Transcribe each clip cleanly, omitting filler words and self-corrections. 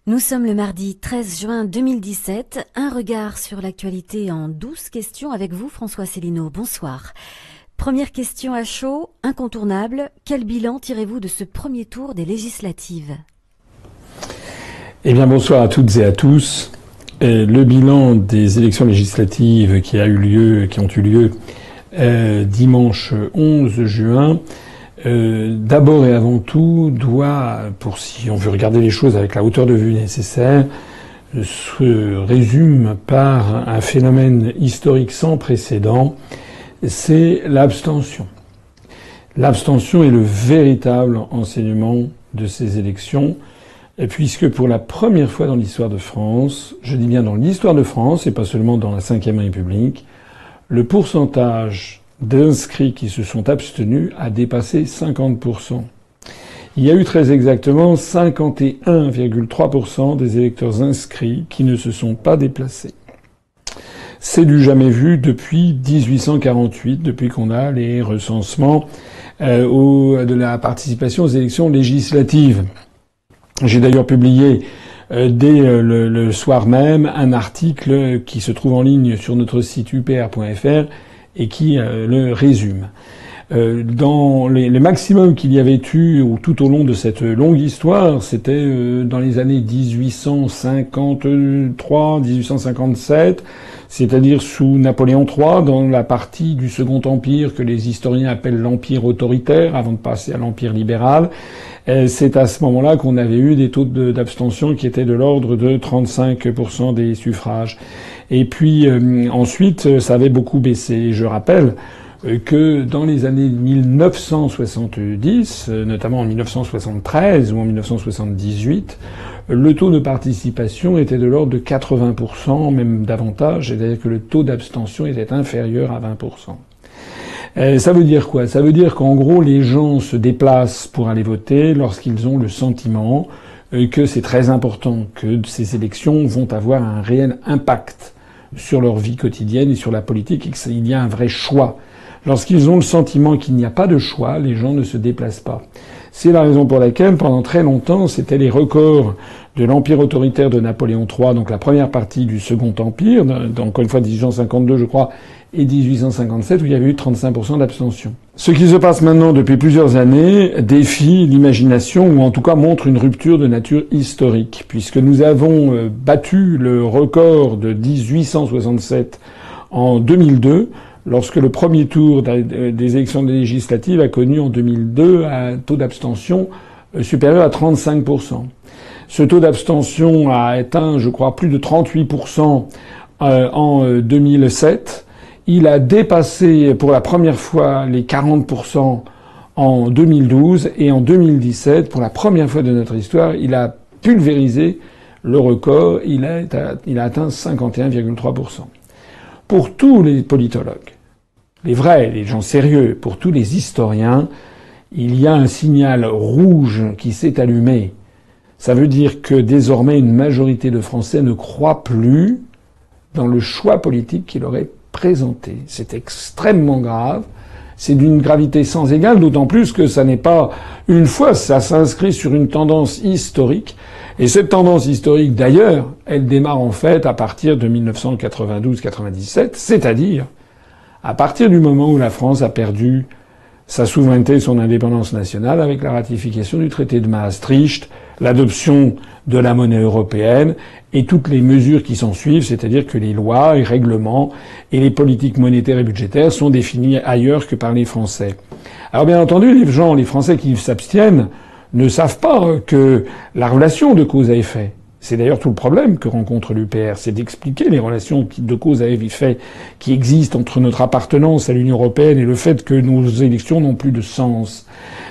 Nous sommes le mardi 13 juin 2017. Un regard sur l'actualité en 12 questions avec vous, François Célineau. Bonsoir. Première question à chaud, incontournable. Quel bilan tirez-vous de ce premier tour des législatives ? Eh bien, bonsoir à toutes et à tous. Le bilan des élections législatives qui ont eu lieu dimanche 11 juin, d'abord et avant tout, doit, si on veut regarder les choses avec la hauteur de vue nécessaire, se résume par un phénomène historique sans précédent, c'est l'abstention. L'abstention est le véritable enseignement de ces élections, puisque pour la première fois dans l'histoire de France, je dis bien dans l'histoire de France et pas seulement dans la Ve République, le pourcentage d'inscrits qui se sont abstenus a dépassé 50%. Il y a eu très exactement 51,3% des électeurs inscrits qui ne se sont pas déplacés. C'est du jamais vu depuis 1848, depuis qu'on a les recensements de la participation aux élections législatives. J'ai d'ailleurs publié dès le soir même un article qui se trouve en ligne sur notre site upr.fr et qui le résume. Dans les maximums qu'il y avait eu tout au long de cette longue histoire, c'était dans les années 1853, 1857, c'est-à-dire sous Napoléon III, dans la partie du Second Empire que les historiens appellent l'Empire autoritaire, avant de passer à l'Empire libéral. C'est à ce moment-là qu'on avait eu des taux d'abstention qui étaient de l'ordre de 35% des suffrages. Et puis ensuite, ça avait beaucoup baissé. Je rappelle que dans les années 1970, notamment en 1973 ou en 1978, le taux de participation était de l'ordre de 80%, même davantage, c'est-à-dire que le taux d'abstention était inférieur à 20%. Ça veut dire quoi ? Ça veut dire qu'en gros, les gens se déplacent pour aller voter lorsqu'ils ont le sentiment que c'est très important, que ces élections vont avoir un réel impact sur leur vie quotidienne et sur la politique, et qu'il y a un vrai choix. Lorsqu'ils ont le sentiment qu'il n'y a pas de choix, les gens ne se déplacent pas. C'est la raison pour laquelle, pendant très longtemps, c'était les records de l'Empire autoritaire de Napoléon III, donc la première partie du Second Empire, donc encore une fois 1852, je crois, et 1857, où il y avait eu 35% d'abstention. Ce qui se passe maintenant depuis plusieurs années défie l'imagination, ou en tout cas montre une rupture de nature historique, puisque nous avons battu le record de 1867 en 2002, lorsque le premier tour des élections législatives a connu en 2002 un taux d'abstention supérieur à 35%. Ce taux d'abstention a atteint, je crois, plus de 38% en 2007. Il a dépassé pour la première fois les 40% en 2012 et en 2017, pour la première fois de notre histoire, il a pulvérisé le record. Il a atteint 51,3%. Pour tous les politologues, les vrais, les gens sérieux, pour tous les historiens, il y a un signal rouge qui s'est allumé. Ça veut dire que désormais une majorité de Français ne croient plus dans le choix politique qu'il aurait présenté. C'est extrêmement grave. C'est d'une gravité sans égale, d'autant plus que ça n'est pas une fois, ça s'inscrit sur une tendance historique. Et cette tendance historique, d'ailleurs, elle démarre en fait à partir de 1992-97, c'est-à-dire à partir du moment où la France a perdu sa souveraineté et son indépendance nationale avec la ratification du traité de Maastricht, l'adoption de la monnaie européenne et toutes les mesures qui s'en suivent, c'est-à-dire que les lois et règlements et les politiques monétaires et budgétaires sont définis ailleurs que par les Français. Alors bien entendu, les Français qui s'abstiennent ne savent pas que la relation de cause à effet, c'est d'ailleurs tout le problème que rencontre l'UPR, c'est d'expliquer les relations de cause à effet qui existent entre notre appartenance à l'Union européenne et le fait que nos élections n'ont plus de sens.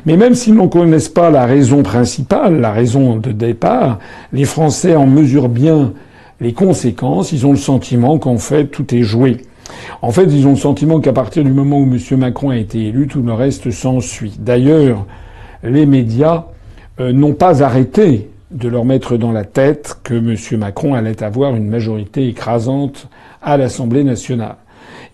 Mais même s'ils n'en connaissent pas la raison principale, la raison de départ, les Français en mesurent bien les conséquences. Ils ont le sentiment qu'en fait tout est joué. En fait, ils ont le sentiment qu'à partir du moment où M. Macron a été élu, tout le reste s'ensuit. D'ailleurs, les médias n'ont pas arrêté de leur mettre dans la tête que M. Macron allait avoir une majorité écrasante à l'Assemblée nationale.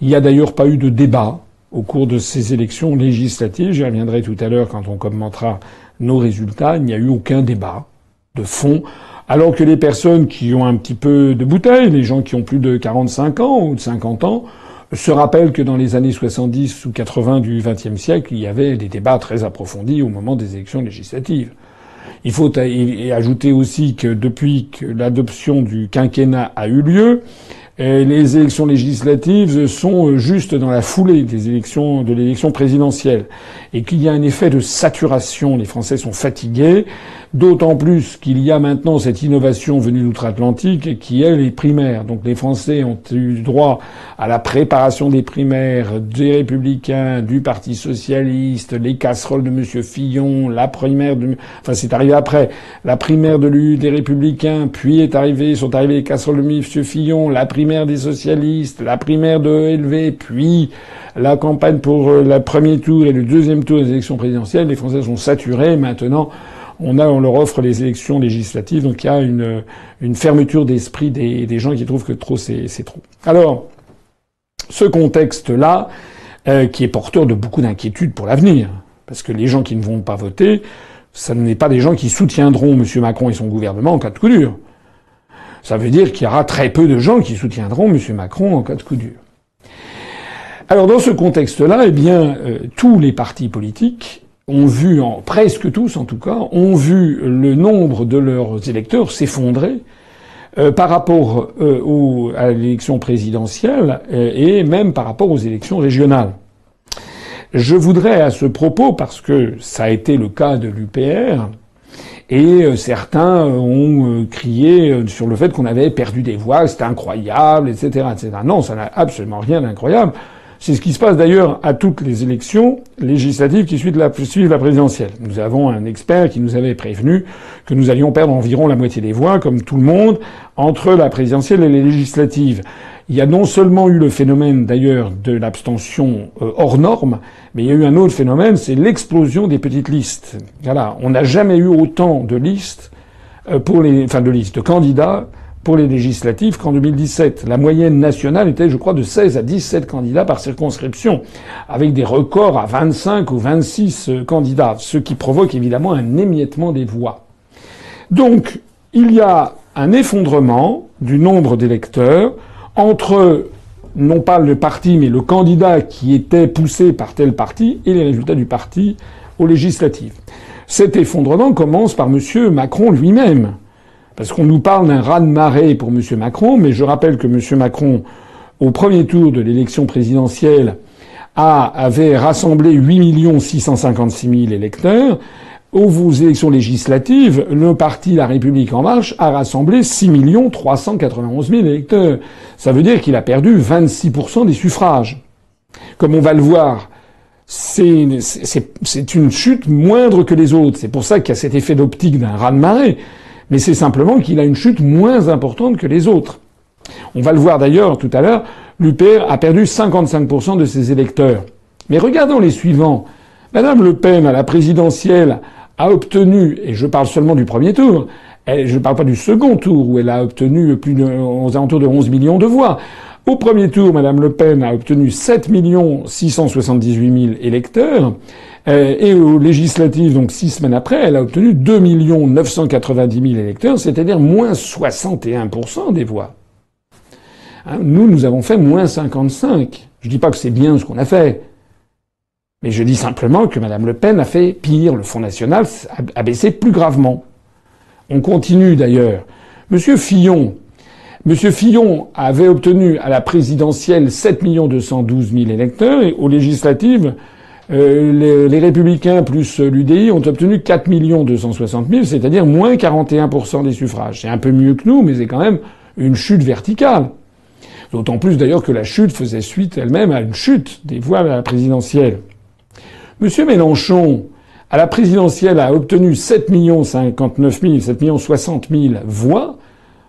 Il n'y a d'ailleurs pas eu de débat au cours de ces élections législatives. J'y reviendrai tout à l'heure quand on commentera nos résultats. Il n'y a eu aucun débat. de fond, alors que les personnes qui ont un petit peu de bouteille, les gens qui ont plus de 45 ans ou de 50 ans, se rappellent que dans les années 70 ou 80 du XXe siècle, il y avait des débats très approfondis au moment des élections législatives. Il faut ajouter aussi que depuis que l'adoption du quinquennat a eu lieu, les élections législatives sont juste dans la foulée de l'élection présidentielle. Et qu'il y a un effet de saturation. Les Français sont fatigués. D'autant plus qu'il y a maintenant cette innovation venue d'outre-Atlantique qui est les primaires. Donc les Français ont eu droit à la préparation des primaires des Républicains, du Parti Socialiste, les casseroles de M. Fillon, la primaire enfin c'est arrivé après, la primaire des Républicains, puis sont arrivées les casseroles de M. Fillon, la primaire des Socialistes, la primaire de ELV, puis la campagne pour le premier tour et le deuxième tour des élections présidentielles. Les Français sont saturés. Maintenant, on leur offre les élections législatives. Donc il y a une fermeture d'esprit des gens qui trouvent que trop, c'est trop. Alors, ce contexte-là, qui est porteur de beaucoup d'inquiétudes pour l'avenir. Parce que les gens qui ne vont pas voter, ça n'est pas des gens qui soutiendront M. Macron et son gouvernement en cas de coup dur. Ça veut dire qu'il y aura très peu de gens qui soutiendront M. Macron en cas de coup dur. Alors dans ce contexte-là, eh bien, tous les partis politiques ont vu, presque tous en tout cas, ont vu le nombre de leurs électeurs s'effondrer par rapport à l'élection présidentielle et même par rapport aux élections régionales. Je voudrais à ce propos, parce que ça a été le cas de l'UPR, et certains ont crié sur le fait qu'on avait perdu des voix, que c'était incroyable, etc., etc. Non, ça n'a absolument rien d'incroyable. C'est ce qui se passe d'ailleurs à toutes les élections législatives qui suivent la présidentielle. Nous avons un expert qui nous avait prévenu que nous allions perdre environ la moitié des voix, comme tout le monde, entre la présidentielle et les législatives. Il y a non seulement eu le phénomène d'ailleurs de l'abstention hors norme, mais il y a eu un autre phénomène, c'est l'explosion des petites listes. Voilà, on n'a jamais eu autant de listes de candidats pour les législatives qu'en 2017. La moyenne nationale était, je crois, de 16 à 17 candidats par circonscription, avec des records à 25 ou 26 candidats, ce qui provoque évidemment un émiettement des voix. Donc, il y a un effondrement du nombre d'électeurs entre, non pas le parti, mais le candidat qui était poussé par tel parti et les résultats du parti aux législatives. Cet effondrement commence par M. Macron lui-même. Parce qu'on nous parle d'un raz-de-marée pour M. Macron, mais je rappelle que M. Macron, au premier tour de l'élection présidentielle, avait rassemblé 8 656 000 électeurs. Aux élections législatives, le parti La République En Marche a rassemblé 6 391 000 électeurs. Ça veut dire qu'il a perdu 26% des suffrages. Comme on va le voir, c'est une chute moindre que les autres. C'est pour ça qu'il y a cet effet d'optique d'un raz-de-marée. Mais c'est simplement qu'il a une chute moins importante que les autres. On va le voir d'ailleurs tout à l'heure, l'UPR a perdu 55% de ses électeurs. Mais regardons les suivants. Madame Le Pen, à la présidentielle, a obtenu, et je parle seulement du premier tour, je ne parle pas du second tour, où elle a obtenu aux alentours de 11 millions de voix. Au premier tour, Madame Le Pen a obtenu 7 678 000 électeurs. Et aux législatives, donc 6 semaines après, elle a obtenu 2 990 000 électeurs, c'est-à-dire moins 61% des voix. Hein, nous avons fait moins 55. Je dis pas que c'est bien ce qu'on a fait. Mais je dis simplement que Madame Le Pen a fait pire. Le Front National a baissé plus gravement. On continue d'ailleurs. Monsieur Fillon avait obtenu à la présidentielle 7 212 000 électeurs et aux législatives, les Républicains plus l'UDI ont obtenu 4 260 000, c'est-à-dire moins 41% des suffrages. C'est un peu mieux que nous, mais c'est quand même une chute verticale. D'autant plus d'ailleurs que la chute faisait suite elle-même à une chute des voix à la présidentielle. Monsieur Mélenchon, à la présidentielle, a obtenu 7 59 000, 7 60 000 voix.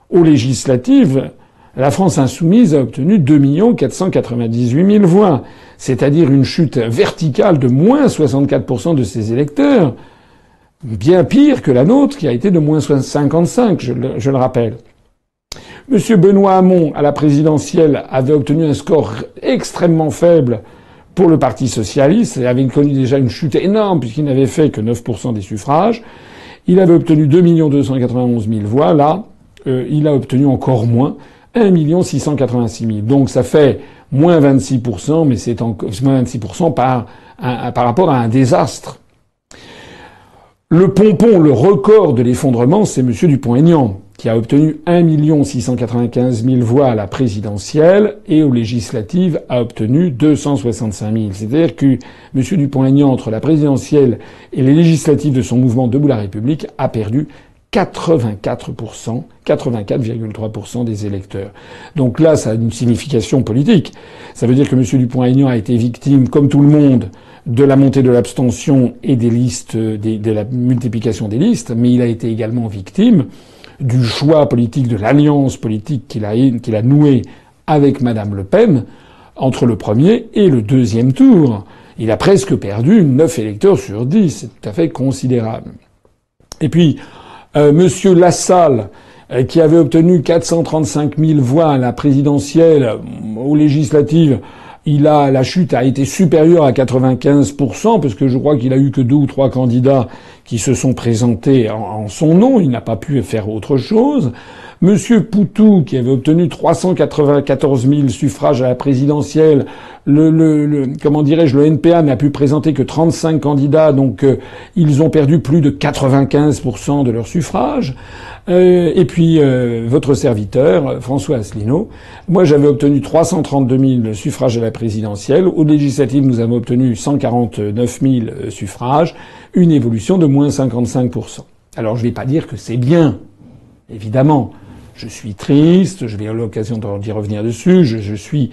Aux législatives, la France insoumise a obtenu 2 498 000 voix. C'est-à-dire une chute verticale de moins 64% de ses électeurs. Bien pire que la nôtre, qui a été de moins 55, je le rappelle. Monsieur Benoît Hamon, à la présidentielle, avait obtenu un score extrêmement faible pour le Parti socialiste et avait connu déjà une chute énorme puisqu'il n'avait fait que 9% des suffrages. Il avait obtenu 2 291 000 voix. Là, il a obtenu encore moins, 1 686 000. Donc ça fait moins 26%, mais c'est moins 26% par rapport à un désastre. Le pompon, le record de l'effondrement, c'est M. Dupont-Aignan, qui a obtenu 1 695 000 voix à la présidentielle et aux législatives a obtenu 265 000. C'est-à-dire que M. Dupont-Aignan, entre la présidentielle et les législatives de son mouvement Debout la République, a perdu 84%, 84,3% des électeurs. Donc là, ça a une signification politique. Ça veut dire que M. Dupont-Aignan a été victime, comme tout le monde, de la montée de l'abstention et des listes, de la multiplication des listes, mais il a été également victime du choix politique, de l'alliance politique qu'il a nouée avec Madame Le Pen entre le premier et le deuxième tour. Il a presque perdu 9 électeurs sur 10. C'est tout à fait considérable. Et puis, Monsieur Lassalle, qui avait obtenu 435 000 voix à la présidentielle, aux législatives, la chute a été supérieure à 95%, parce que je crois qu'il a eu que 2 ou 3 candidats qui se sont présentés en son nom. Il n'a pas pu faire autre chose. Monsieur Poutou, qui avait obtenu 394 000 suffrages à la présidentielle, le NPA n'a pu présenter que 35 candidats, donc ils ont perdu plus de 95% de leurs suffrages. Et puis votre serviteur, François Asselineau, moi j'avais obtenu 332 000 suffrages à la présidentielle. Aux législatives, nous avons obtenu 149 000 suffrages, une évolution de moins 55%. Alors je vais pas dire que c'est bien, évidemment. Je suis triste, je vais avoir l'occasion d'y revenir dessus, je suis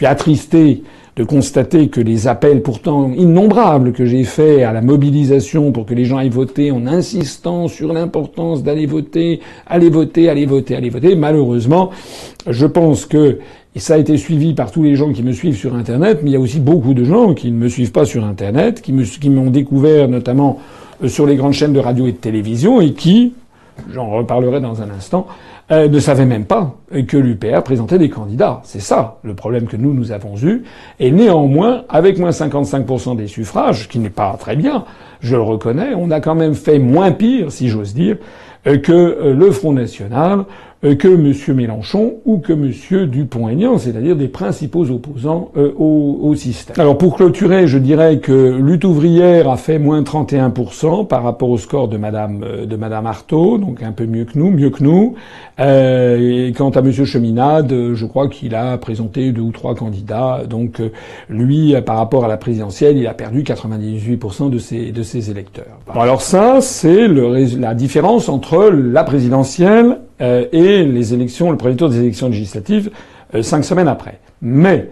attristé de constater que les appels pourtant innombrables que j'ai faits à la mobilisation pour que les gens aillent voter en insistant sur l'importance d'aller voter, malheureusement, je pense que, et ça a été suivi par tous les gens qui me suivent sur Internet, mais il y a aussi beaucoup de gens qui ne me suivent pas sur Internet, qui m'ont découvert notamment sur les grandes chaînes de radio et de télévision et qui, j'en reparlerai dans un instant, ne savaient même pas que l'UPR présentait des candidats. C'est ça le problème que nous avons eu. Et néanmoins, avec moins 55% des suffrages, ce qui n'est pas très bien, je le reconnais, on a quand même fait moins pire, si j'ose dire, que le Front National, que M. Mélenchon ou que M. Dupont-Aignan, c'est-à-dire des principaux opposants au système. Alors pour clôturer, je dirais que Lutte ouvrière a fait moins 31% par rapport au score de Madame Arthaud, donc un peu mieux que nous. Et quant à M. Cheminade, je crois qu'il a présenté 2 ou 3 candidats. Donc lui, par rapport à la présidentielle, il a perdu 98% de ses électeurs. Bon, alors ça, c'est la différence entre la présidentielle et les élections, le premier tour des élections législatives, 5 semaines après. Mais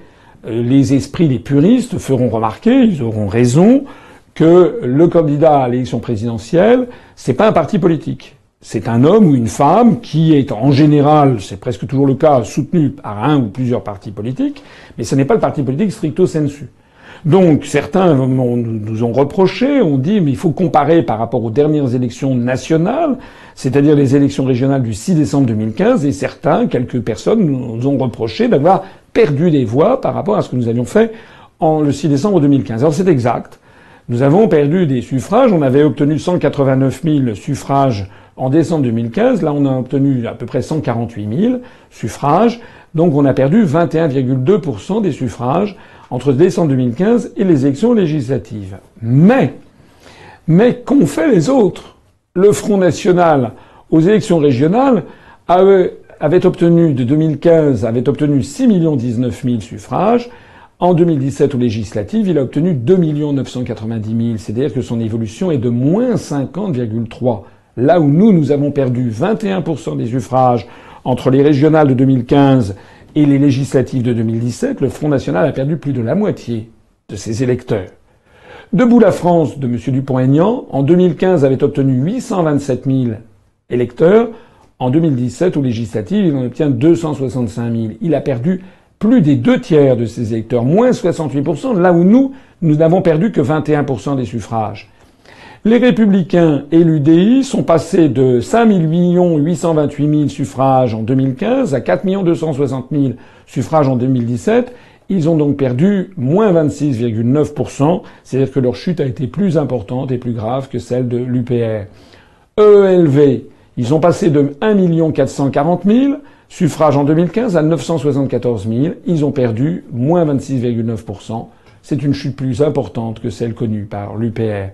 les esprits des puristes feront remarquer, ils auront raison, que le candidat à l'élection présidentielle, c'est pas un parti politique. C'est un homme ou une femme qui est, en général, c'est presque toujours le cas, soutenu par un ou plusieurs partis politiques, mais ce n'est pas le parti politique stricto sensu. Donc certains nous ont reproché, ont dit mais il faut comparer par rapport aux dernières élections nationales, c'est-à-dire les élections régionales du 6 décembre 2015, et quelques personnes nous ont reproché d'avoir perdu des voix par rapport à ce que nous avions fait le 6 décembre 2015. Alors c'est exact. Nous avons perdu des suffrages, on avait obtenu 189 000 suffrages en décembre 2015, là on a obtenu à peu près 148 000 suffrages, donc on a perdu 21,2% des suffrages entre décembre 2015 et les élections législatives. Mais qu'ont fait les autres? Le Front National, aux élections régionales, avait obtenu, de 2015, avait obtenu 6 019 000 suffrages. En 2017, aux législatives, il a obtenu 2 990 000. C'est-à-dire que son évolution est de moins 50,3. Là où nous avons perdu 21% des suffrages entre les régionales de 2015 et les législatives de 2017, le Front National a perdu plus de la moitié de ses électeurs. Debout la France de M. Dupont-Aignan, en 2015, avait obtenu 827 000 électeurs. En 2017, aux législatives, il en obtient 265 000. Il a perdu plus des 2/3 de ses électeurs, moins 68%, là où nous n'avons perdu que 21% des suffrages. Les Républicains et l'UDI sont passés de 5 828 000 suffrages en 2015 à 4 260 000 suffrages en 2017. Ils ont donc perdu moins 26,9%, c'est-à-dire que leur chute a été plus importante et plus grave que celle de l'UPR. EELV, ils sont passés de 1 440 000 suffrages en 2015 à 974 000. Ils ont perdu moins 26,9%. C'est une chute plus importante que celle connue par l'UPR.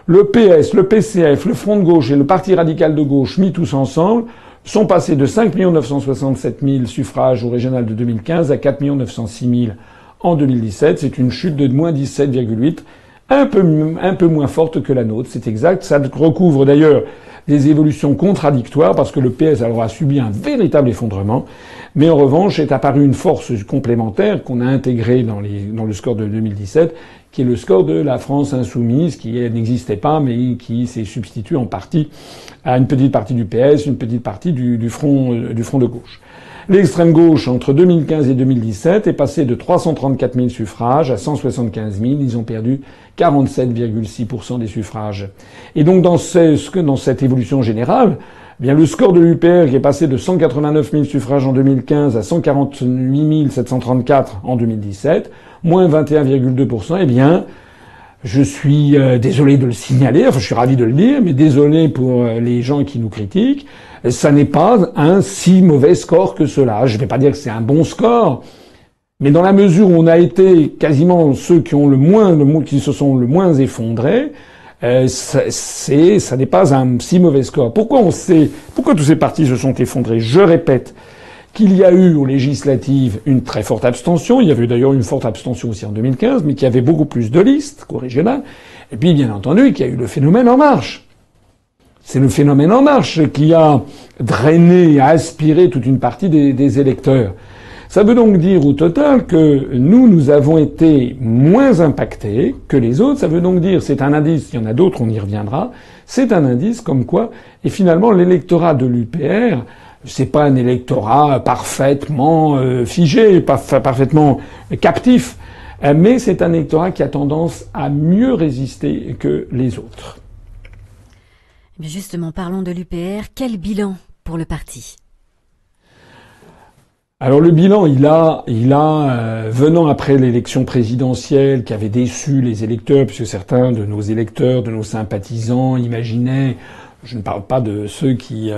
Le PS, le PCF, le Front de gauche et le Parti radical de gauche, mis tous ensemble, sont passés de 5 967 000 suffrages au régional de 2015 à 4 906 000 en 2017. C'est une chute de moins 17,8%. Un peu moins forte que la nôtre, c'est exact. Ça recouvre d'ailleurs des évolutions contradictoires parce que le PS alors a subi un véritable effondrement. Mais en revanche, est apparue une force complémentaire qu'on a intégrée dans le score de 2017, qui est le score de la France insoumise, qui n'existait pas, mais qui s'est substitué en partie à une petite partie du PS, une petite partie du front de gauche. L'extrême gauche, entre 2015 et 2017, est passée de 334 000 suffrages à 175 000. Ils ont perdu 47,6% des suffrages. Et donc, dans cette évolution générale, eh bien, le score de l'UPR, qui est passé de 189 000 suffrages en 2015 à 148 734 en 2017, moins 21,2%, eh bien, je suis désolé de le signaler, enfin je suis ravi de le dire, mais désolé pour les gens qui nous critiquent. Ça n'est pas un si mauvais score que cela. Je ne vais pas dire que c'est un bon score, mais dans la mesure où on a été quasiment ceux qui se sont le moins effondrés, ça n'est pas un si mauvais score. Pourquoi tous ces partis se sont effondrés? Je répète qu'il y a eu aux législatives une très forte abstention. Il y avait d'ailleurs une forte abstention aussi en 2015, mais qu'il y avait beaucoup plus de listes qu'au régional. Et puis, bien entendu, qu'il y a eu le phénomène En Marche. C'est le phénomène En Marche qui a drainé, a aspiré toute une partie des électeurs. Ça veut donc dire au total que nous avons été moins impactés que les autres. Ça veut donc dire, c'est un indice, il y en a d'autres, on y reviendra, c'est un indice comme quoi, et finalement l'électorat de l'UPR, c'est pas un électorat parfaitement figé, parfaitement captif, mais c'est un électorat qui a tendance à mieux résister que les autres. Mais justement, parlons de l'UPR. Quel bilan pour le parti? Alors le bilan, il a venant après l'élection présidentielle qui avait déçu les électeurs, puisque certains de nos électeurs, de nos sympathisants imaginaient, je ne parle pas de ceux qui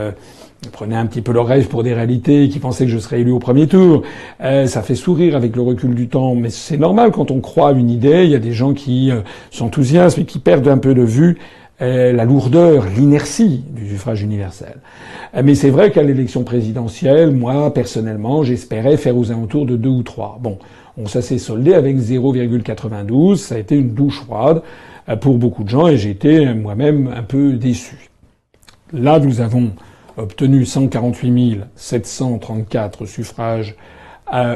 prenaient un petit peu leur rêve pour des réalités, qui pensaient que je serais élu au premier tour. Ça fait sourire avec le recul du temps, mais c'est normal quand on croit à une idée. Il y a des gens qui s'enthousiasment et qui perdent un peu de vue la lourdeur, l'inertie du suffrage universel. Mais c'est vrai qu'à l'élection présidentielle, moi, personnellement, j'espérais faire aux alentours de 2 ou 3. Bon, ça s'est soldé avec 0,92. Ça a été une douche froide pour beaucoup de gens et j'ai été moi-même un peu déçu. Là, nous avons obtenu 148 734 suffrages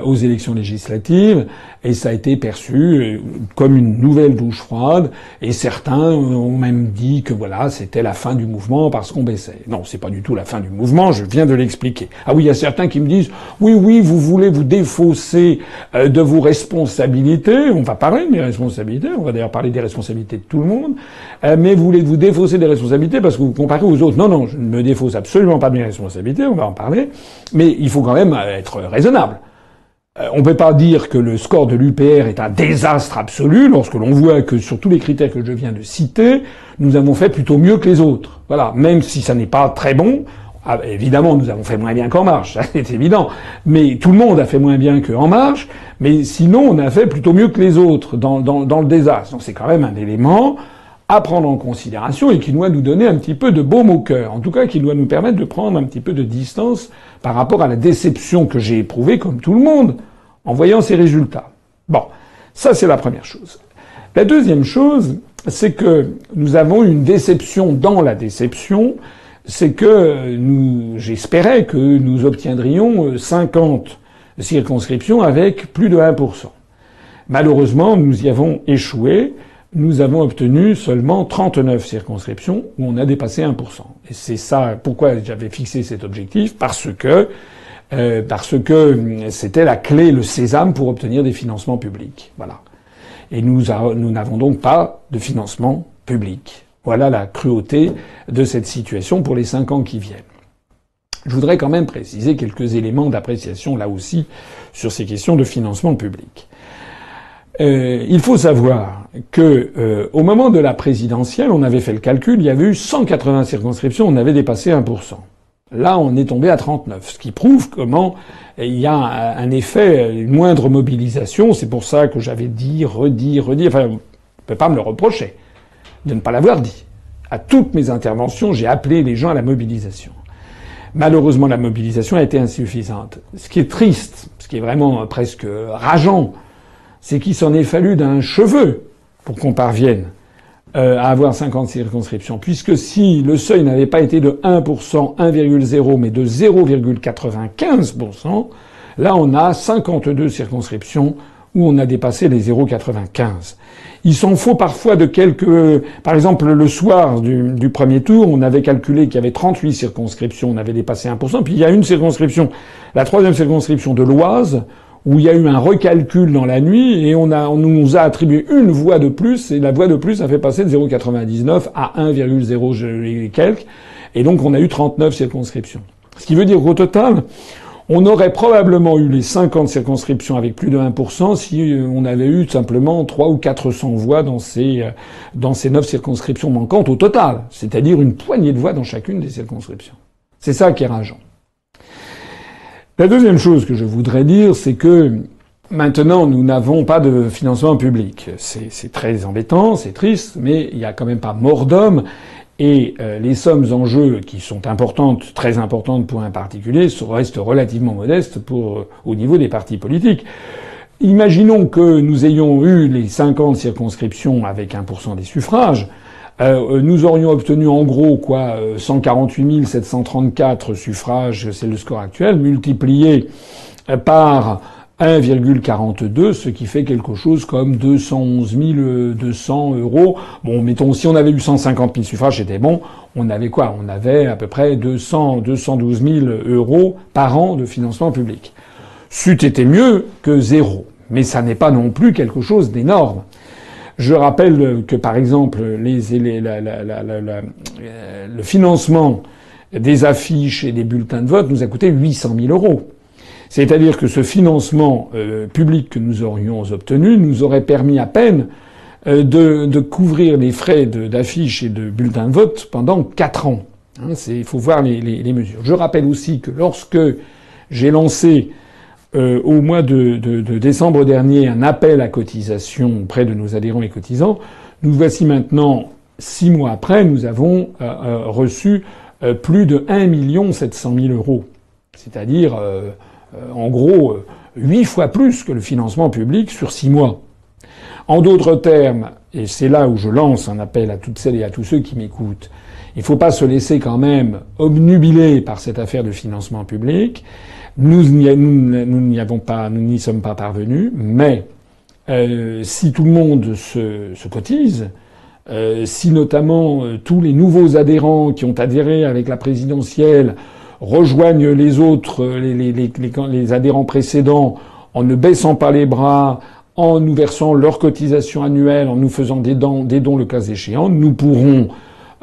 aux élections législatives, et ça a été perçu comme une nouvelle douche froide, et certains ont même dit que voilà, c'était la fin du mouvement parce qu'on baissait. Non, c'est pas du tout la fin du mouvement, je viens de l'expliquer. Ah oui, il y a certains qui me disent oui, vous voulez vous défausser de vos responsabilités, on va parler de mes responsabilités, on va d'ailleurs parler des responsabilités de tout le monde, mais vous voulez vous défausser des responsabilités parce que vous comparez aux autres. Non, je ne me défausse absolument pas de mes responsabilités, on va en parler, mais il faut quand même être raisonnable. On ne peut pas dire que le score de l'UPR est un désastre absolu lorsque l'on voit que sur tous les critères que je viens de citer, nous avons fait plutôt mieux que les autres. Voilà, même si ça n'est pas très bon. Évidemment, nous avons fait moins bien qu'En Marche, ça c'est évident. Mais tout le monde a fait moins bien qu'En Marche. Mais sinon, on a fait plutôt mieux que les autres dans le désastre. Donc c'est quand même un élément à prendre en considération et qui doit nous donner un petit peu de baume au cœur. En tout cas, qui doit nous permettre de prendre un petit peu de distance par rapport à la déception que j'ai éprouvée, comme tout le monde, en voyant ces résultats. Bon, ça c'est la première chose. La deuxième chose, c'est que nous avons une déception dans la déception, c'est que j'espérais que nous obtiendrions 50 circonscriptions avec plus de 1%. Malheureusement, nous y avons échoué. Nous avons obtenu seulement 39 circonscriptions où on a dépassé 1%. Et c'est ça pourquoi j'avais fixé cet objectif, parce que c'était la clé, le sésame pour obtenir des financements publics. Voilà. Et nous n'avons donc pas de financement public. Voilà la cruauté de cette situation pour les 5 ans qui viennent. Je voudrais quand même préciser quelques éléments d'appréciation là aussi sur ces questions de financement public. Il faut savoir que au moment de la présidentielle, on avait fait le calcul, il y avait eu 180 circonscriptions, on avait dépassé 1%. Là, on est tombé à 39, ce qui prouve comment il y a un effet, une moindre mobilisation. C'est pour ça que j'avais dit, redit. Enfin, on ne peut pas me le reprocher de ne pas l'avoir dit. À toutes mes interventions, j'ai appelé les gens à la mobilisation. Malheureusement, la mobilisation a été insuffisante. Ce qui est triste, ce qui est vraiment presque rageant, c'est qu'il s'en est fallu d'un cheveu pour qu'on parvienne à avoir 50 circonscriptions. Puisque si le seuil n'avait pas été de 1%, 1,0, mais de 0,95%, là on a 52 circonscriptions où on a dépassé les 0,95. Il s'en faut parfois de quelques... Par exemple, le soir du premier tour, on avait calculé qu'il y avait 38 circonscriptions, on avait dépassé 1%. Puis il y a une circonscription, la troisième circonscription de l'Oise, où il y a eu un recalcul dans la nuit, et on nous a attribué une voix de plus, et la voix de plus a fait passer de 0,99 à 1,0 et quelques. Et donc on a eu 39 circonscriptions. Ce qui veut dire qu'au total, on aurait probablement eu les 50 circonscriptions avec plus de 1% si on avait eu simplement 300 ou 400 voix dans ces 9 circonscriptions manquantes au total. C'est-à-dire une poignée de voix dans chacune des circonscriptions. C'est ça qui est rageant. La deuxième chose que je voudrais dire, c'est que maintenant, nous n'avons pas de financement public. C'est très embêtant, c'est triste, mais il n'y a quand même pas mort d'homme. Et les sommes en jeu, qui sont importantes, très importantes pour un particulier, restent relativement modestes au niveau des partis politiques. Imaginons que nous ayons eu les 50 circonscriptions avec 1% des suffrages. Nous aurions obtenu en gros 148 734 suffrages, c'est le score actuel, multiplié par 1,42, ce qui fait quelque chose comme 211 200 euros. Bon, mettons, si on avait eu 150 000 suffrages, c'était bon. On avait quoi? On avait à peu près 212 000 euros par an de financement public. C'eût été mieux que zéro. Mais ça n'est pas non plus quelque chose d'énorme. Je rappelle que, par exemple, le financement des affiches et des bulletins de vote nous a coûté 800 000 euros. C'est-à-dire que ce financement public que nous aurions obtenu nous aurait permis à peine de couvrir les frais d'affiches et de bulletins de vote pendant 4 ans. Il faut voir les mesures. Je rappelle aussi que lorsque j'ai lancé au mois de décembre dernier un appel à cotisation auprès de nos adhérents et cotisants, nous voici maintenant 6 mois après, nous avons reçu plus de 1 700 000 euros. C'est-à-dire, en gros, 8 fois plus que le financement public sur 6 mois. En d'autres termes, et c'est là où je lance un appel à toutes celles et à tous ceux qui m'écoutent, il ne faut pas se laisser quand même obnubiler par cette affaire de financement public. Nous n'y sommes pas parvenus, mais si tout le monde se cotise, si notamment tous les nouveaux adhérents qui ont adhéré avec la présidentielle rejoignent les autres, les adhérents précédents, en ne baissant pas les bras, en nous versant leurs cotisations annuelles, en nous faisant des dons le cas échéant, nous pourrons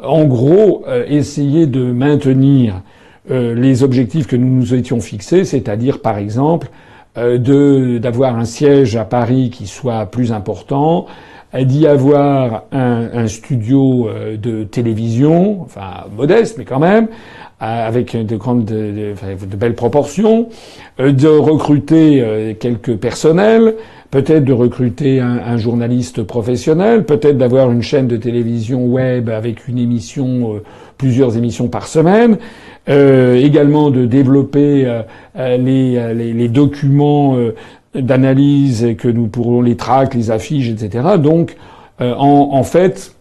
en gros essayer de maintenir les objectifs que nous nous étions fixés, c'est-à-dire par exemple d'avoir un siège à Paris qui soit plus important, d'y avoir un studio de télévision, enfin modeste mais quand même, avec de belles proportions, de recruter quelques personnels, peut-être de recruter un journaliste professionnel, peut-être d'avoir une chaîne de télévision web avec une émission, plusieurs émissions par semaine, également de développer les documents d'analyse que nous pourrons, les tracts, les affiches, etc. Donc, en fait,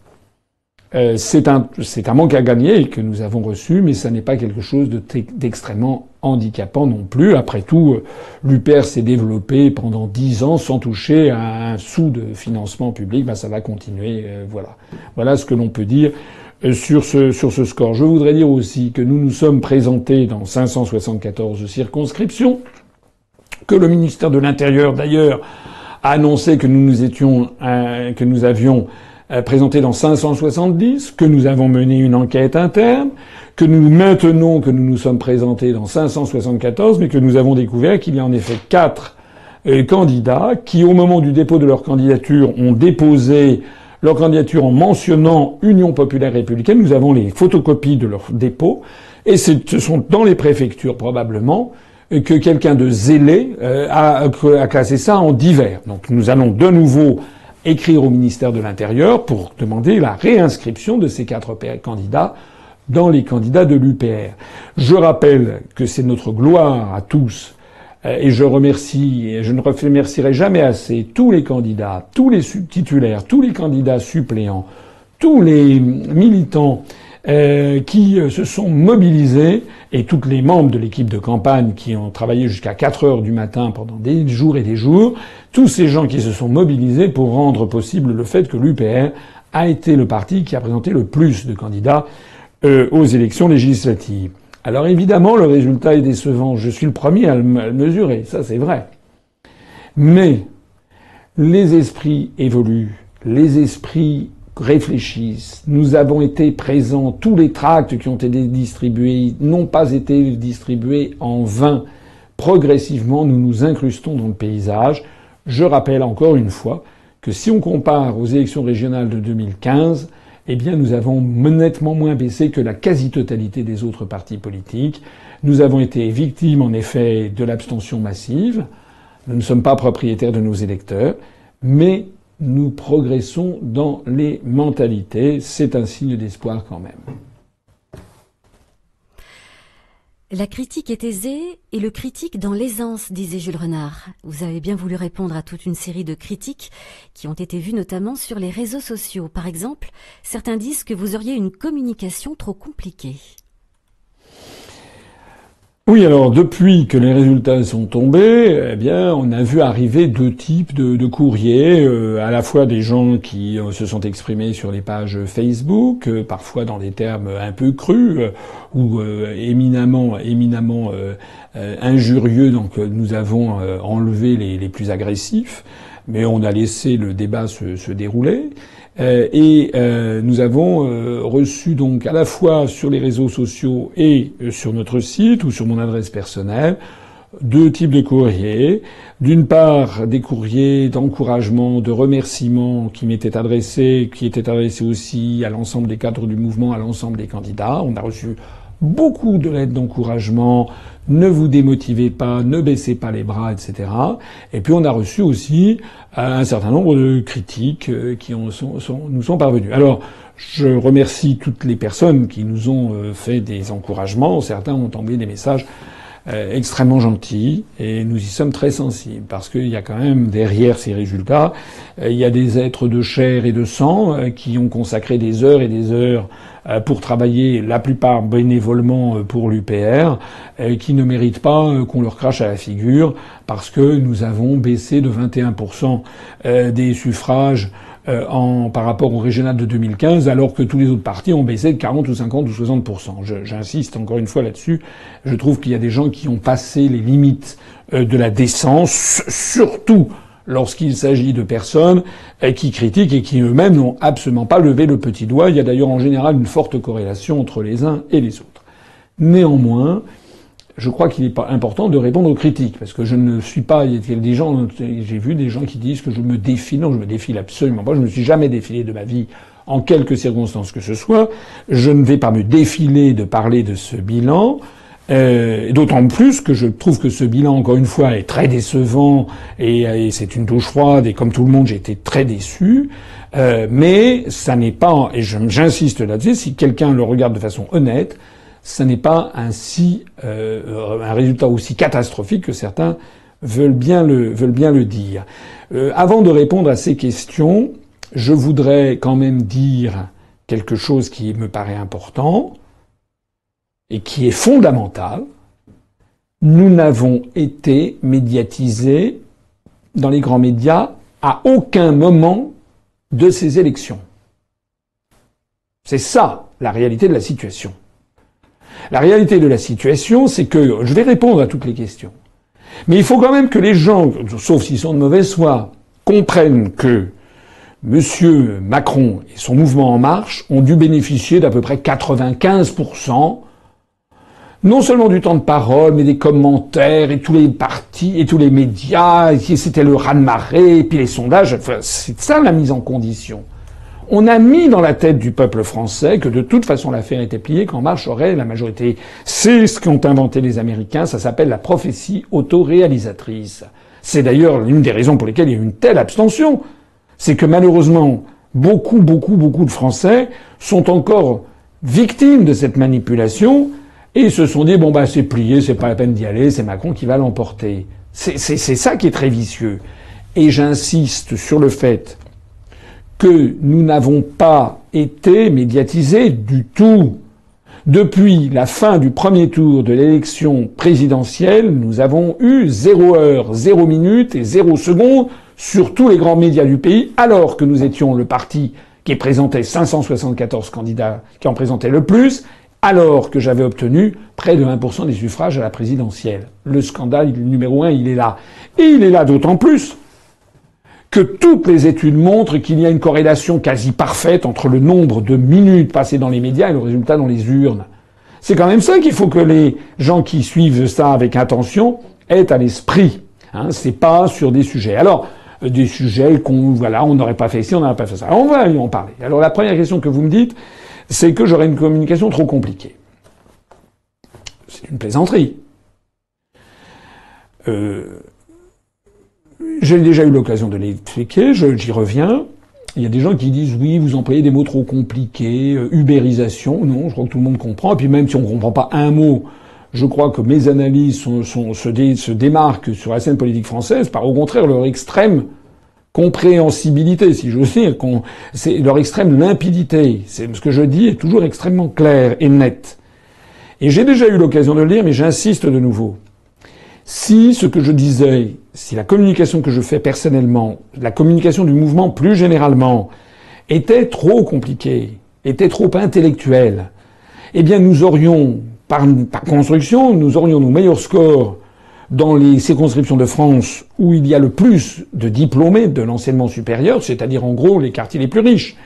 c'est un manque à gagner que nous avons reçu, mais ça n'est pas quelque chose d'extrêmement handicapant non plus. Après tout, l'UPR s'est développé pendant 10 ans sans toucher à un sou de financement public. Ça va continuer. Voilà ce que l'on peut dire sur ce score. Je voudrais dire aussi que nous nous sommes présentés dans 574 circonscriptions, que le ministère de l'Intérieur d'ailleurs a annoncé que nous avions présenté dans 570, que nous avons mené une enquête interne, que nous nous sommes présentés dans 574, mais que nous avons découvert qu'il y a en effet 4 candidats qui, au moment du dépôt de leur candidature, ont déposé leur candidature en mentionnant Union populaire républicaine. Nous avons les photocopies de leur dépôt. Et ce sont dans les préfectures, probablement, que quelqu'un de zélé a classé ça en divers. Donc nous allons de nouveau écrire au ministère de l'Intérieur pour demander la réinscription de ces 4 candidats dans les candidats de l'UPR. Je rappelle que c'est notre gloire à tous, et je remercie, et je ne remercierai jamais assez tous les candidats, tous les titulaires, tous les candidats suppléants, tous les militants qui se sont mobilisés, et tous les membres de l'équipe de campagne qui ont travaillé jusqu'à 4 heures du matin pendant des jours et des jours, tous ces gens qui se sont mobilisés pour rendre possible le fait que l'UPR a été le parti qui a présenté le plus de candidats aux élections législatives. Alors évidemment, le résultat est décevant. Je suis le premier à le mesurer, ça c'est vrai. Mais les esprits évoluent, les esprits réfléchissent. Nous avons été présents. Tous les tracts qui ont été distribués n'ont pas été distribués en vain. Progressivement, nous nous incrustons dans le paysage. Je rappelle encore une fois que si on compare aux élections régionales de 2015, eh bien, nous avons nettement moins baissé que la quasi-totalité des autres partis politiques. Nous avons été victimes, en effet, de l'abstention massive. Nous ne sommes pas propriétaires de nos électeurs, mais nous progressons dans les mentalités. C'est un signe d'espoir quand même. La critique est aisée et le critique dans l'aisance, disait Jules Renard. Vous avez bien voulu répondre à toute une série de critiques qui ont été vues notamment sur les réseaux sociaux. Par exemple, certains disent que vous auriez une communication trop compliquée. Oui, alors depuis que les résultats sont tombés, eh bien, on a vu arriver 2 types de courriers, à la fois des gens qui se sont exprimés sur les pages Facebook, parfois dans des termes un peu crus ou éminemment injurieux. Donc nous avons enlevé les plus agressifs, mais on a laissé le débat se dérouler. Nous avons reçu donc à la fois sur les réseaux sociaux et sur notre site ou sur mon adresse personnelle 2 types de courriers. D'une part, des courriers d'encouragement, de remerciement qui étaient adressés aussi à l'ensemble des cadres du mouvement, à l'ensemble des candidats. On a reçu beaucoup de lettres d'encouragement, ne vous démotivez pas, ne baissez pas les bras, etc. Et puis on a reçu aussi un certain nombre de critiques qui nous sont parvenues. Alors, je remercie toutes les personnes qui nous ont fait des encouragements. Certains ont envoyé des messages extrêmement gentils, et nous y sommes très sensibles, parce qu'il y a quand même derrière ces résultats, il y a des êtres de chair et de sang qui ont consacré des heures et des heures pour travailler, la plupart bénévolement pour l'UPR, qui ne méritent pas qu'on leur crache à la figure, parce que nous avons baissé de 21% des suffrages par rapport au régional de 2015, alors que tous les autres partis ont baissé de 40 ou 50 ou 60%. J'insiste encore une fois là-dessus. Je trouve qu'il y a des gens qui ont passé les limites de la décence, surtout lorsqu'il s'agit de personnes qui critiquent et qui eux-mêmes n'ont absolument pas levé le petit doigt. Il y a d'ailleurs en général une forte corrélation entre les uns et les autres. Néanmoins, je crois qu'il est important de répondre aux critiques, parce que je ne suis pas, j'ai vu des gens qui disent que je me défile. Non, je me défile absolument pas. Je ne me suis jamais défilé de ma vie en quelque circonstance que ce soit. Je ne vais pas me défiler de parler de ce bilan. D'autant plus que je trouve que ce bilan, encore une fois, est très décevant et c'est une douche froide, et comme tout le monde, j'ai été très déçu. Mais ça n'est pas, et j'insiste là-dessus, si quelqu'un le regarde de façon honnête, ça n'est pas un résultat aussi catastrophique que certains veulent bien le dire. Avant de répondre à ces questions, je voudrais quand même dire quelque chose qui me paraît important et qui est fondamental. Nous n'avons été médiatisés dans les grands médias à aucun moment de ces élections. C'est ça, la réalité de la situation. La réalité de la situation, c'est que, je vais répondre à toutes les questions, mais il faut quand même que les gens, sauf s'ils sont de mauvaise foi, comprennent que M. Macron et son mouvement En Marche ont dû bénéficier d'à peu près 95% non seulement du temps de parole, mais des commentaires, et tous les partis, et tous les médias, et c'était le raz-de-marée, et puis les sondages, enfin, c'est ça la mise en condition. On a mis dans la tête du peuple français que de toute façon l'affaire était pliée, qu'En Marche aurait la majorité. C'est ce qu'ont inventé les Américains, ça s'appelle la prophétie autoréalisatrice. C'est d'ailleurs l'une des raisons pour lesquelles il y a eu une telle abstention. C'est que malheureusement, beaucoup de Français sont encore victimes de cette manipulation, et ils se sont dit, bon bah c'est plié, c'est pas la peine d'y aller, c'est Macron qui va l'emporter. C'est ça qui est très vicieux. Et j'insiste sur le fait que nous n'avons pas été médiatisés du tout. Depuis la fin du premier tour de l'élection présidentielle, nous avons eu 0 heure, 0 minute et 0 seconde sur tous les grands médias du pays, alors que nous étions le parti qui présentait 574 candidats, qui en présentait le plus, alors que j'avais obtenu près de 1% des suffrages à la présidentielle. Le scandale numéro 1, il est là. Et il est là d'autant plus que toutes les études montrent qu'il y a une corrélation quasi parfaite entre le nombre de minutes passées dans les médias et le résultat dans les urnes. C'est quand même ça qu'il faut que les gens qui suivent ça avec attention aient à l'esprit. C'est pas sur des sujets. Alors, des sujets on n'aurait pas fait ci, on n'aurait pas fait ça. Alors, on va en parler. Alors, la première question que vous me dites, c'est que j'aurais une communication trop compliquée. C'est une plaisanterie. J'ai déjà eu l'occasion de l'expliquer, j'y reviens. Il y a des gens qui disent oui, vous employez des mots trop compliqués, ubérisation. Non, je crois que tout le monde comprend. Et puis même si on ne comprend pas un mot, je crois que mes analyses se démarquent sur la scène politique française par au contraire leur extrême compréhensibilité, si j'ose dire, c'est leur extrême limpidité. C'est ce que je dis est toujours extrêmement clair et net. Et j'ai déjà eu l'occasion de le dire, mais j'insiste de nouveau. Si ce que je disais, si la communication que je fais personnellement, la communication du mouvement plus généralement, était trop compliquée, était trop intellectuelle, eh bien nous aurions, par construction, nous aurions nos meilleurs scores dans les circonscriptions de France où il y a le plus de diplômés de l'enseignement supérieur, c'est-à-dire en gros les quartiers les plus riches.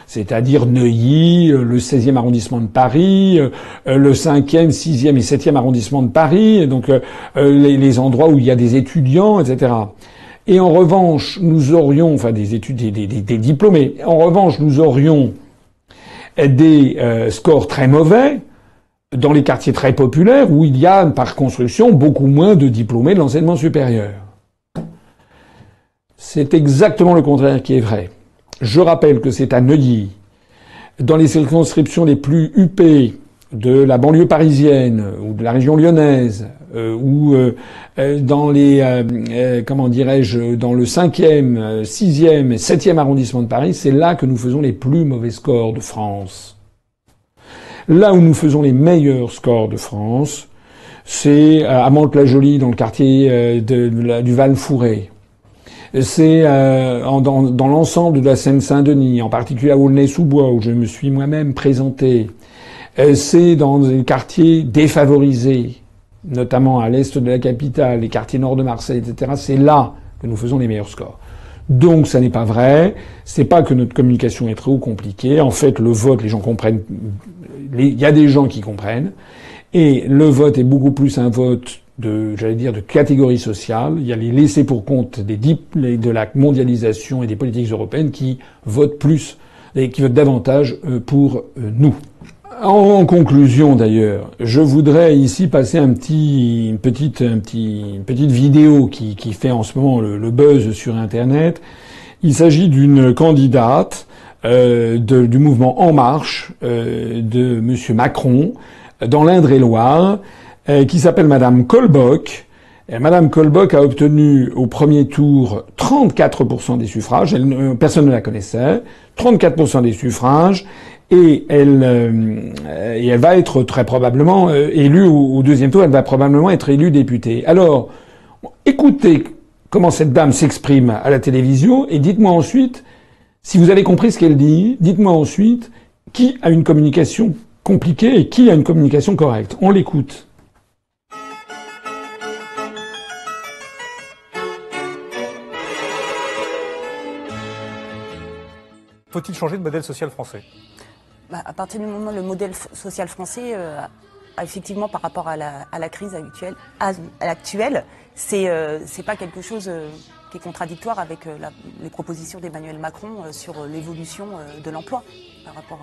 C'est-à-dire Neuilly, le 16e arrondissement de Paris, le 5e, 6e et 7e arrondissement de Paris, donc les endroits où il y a des étudiants, etc. Et en revanche, nous aurions, enfin des diplômés, en revanche, nous aurions des scores très mauvais dans les quartiers très populaires où il y a, par construction, beaucoup moins de diplômés de l'enseignement supérieur. C'est exactement le contraire qui est vrai. Je rappelle que c'est à Neuilly, dans les circonscriptions les plus huppées de la banlieue parisienne ou de la région lyonnaise, ou dans les dans le 5e, 6e et 7e arrondissement de Paris, c'est là que nous faisons les plus mauvais scores de France. Là où nous faisons les meilleurs scores de France, c'est à Mantes-la-Jolie, dans le quartier du Val-Fouré. C'est dans l'ensemble de la Seine-Saint-Denis, en particulier à Aulnay-sous-Bois, où je me suis moi-même présenté. C'est dans des quartiers défavorisés, notamment à l'est de la capitale, les quartiers nord de Marseille, etc. C'est là que nous faisons les meilleurs scores. Donc ça n'est pas vrai. C'est pas que notre communication est trop compliquée. En fait, le vote, les gens comprennent. Il y a des gens qui comprennent. Et le vote est beaucoup plus un vote de catégorie sociale. Il y a les laissés pour compte de la mondialisation et des politiques européennes qui votent plus et qui votent davantage pour nous. En conclusion, d'ailleurs, je voudrais ici passer une petite vidéo qui fait en ce moment le buzz sur Internet. Il s'agit d'une candidate du mouvement En Marche de Monsieur Macron dans l'Indre-et-Loire, qui s'appelle Madame Colbock. Et Madame Colbock a obtenu au premier tour 34% des suffrages. Personne ne la connaissait. 34% des suffrages. Et elle va être très probablement élue au deuxième tour. Elle va probablement être élue députée. Alors, écoutez comment cette dame s'exprime à la télévision et dites-moi ensuite, si vous avez compris ce qu'elle dit, dites-moi ensuite qui a une communication compliquée et qui a une communication correcte. On l'écoute. Faut-il changer de modèle social français ? À partir du moment où le modèle social français effectivement, par rapport à la crise actuelle, c'est pas quelque chose qui est contradictoire avec les propositions d'Emmanuel Macron sur l'évolution de l'emploi par rapport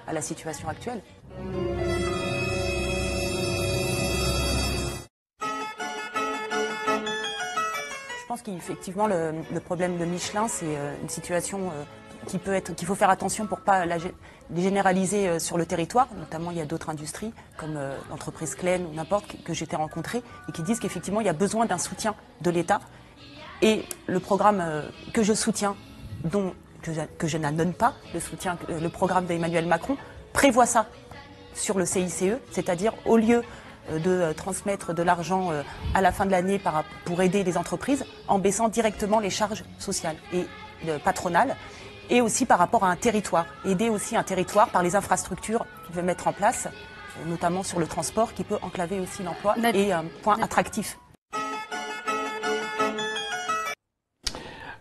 à la situation actuelle. Je pense qu'effectivement le problème de Michelin, c'est une situation qu'il faut faire attention pour pas les généraliser sur le territoire. Notamment, il y a d'autres industries comme l'entreprise Klein ou n'importe que j'ai rencontrées et qui disent qu'effectivement il y a besoin d'un soutien de l'État. Et le programme que je soutiens, que je n'adonne pas, le programme d'Emmanuel Macron prévoit ça sur le CICE, c'est-à-dire au lieu de transmettre de l'argent à la fin de l'année pour aider les entreprises, en baissant directement les charges sociales et patronales, et aussi par rapport à un territoire, aider aussi un territoire par les infrastructures qu'il veut mettre en place, notamment sur le transport, qui peut enclaver aussi l'emploi et un point attractif.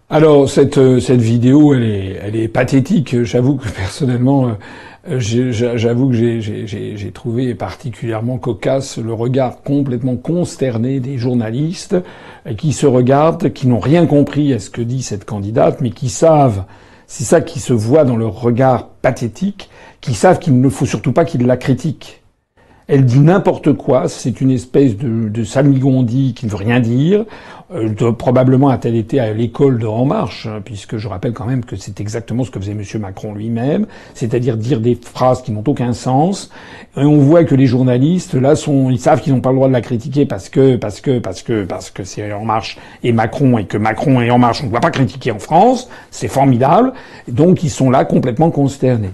Alors cette vidéo, elle est pathétique. J'avoue que personnellement, j'avoue que j'ai trouvé particulièrement cocasse le regard complètement consterné des journalistes qui se regardent, qui n'ont rien compris à ce que dit cette candidate, mais qui savent, c'est ça qui se voit dans leur regard pathétique, qui savent qu'il ne faut surtout pas qu'ils la critiquent. Elle dit n'importe quoi, c'est une espèce de salmigondis qui ne veut rien dire. Probablement a-t-elle été à l'école de En Marche, hein, puisque je rappelle quand même que c'est exactement ce que faisait M. Macron lui-même, c'est-à-dire dire des phrases qui n'ont aucun sens. Et on voit que les journalistes, là, ils savent qu'ils n'ont pas le droit de la critiquer parce que c'est En Marche et Macron, et que Macron et En Marche, on ne doit pas critiquer en France. C'est formidable. Donc, ils sont là complètement consternés.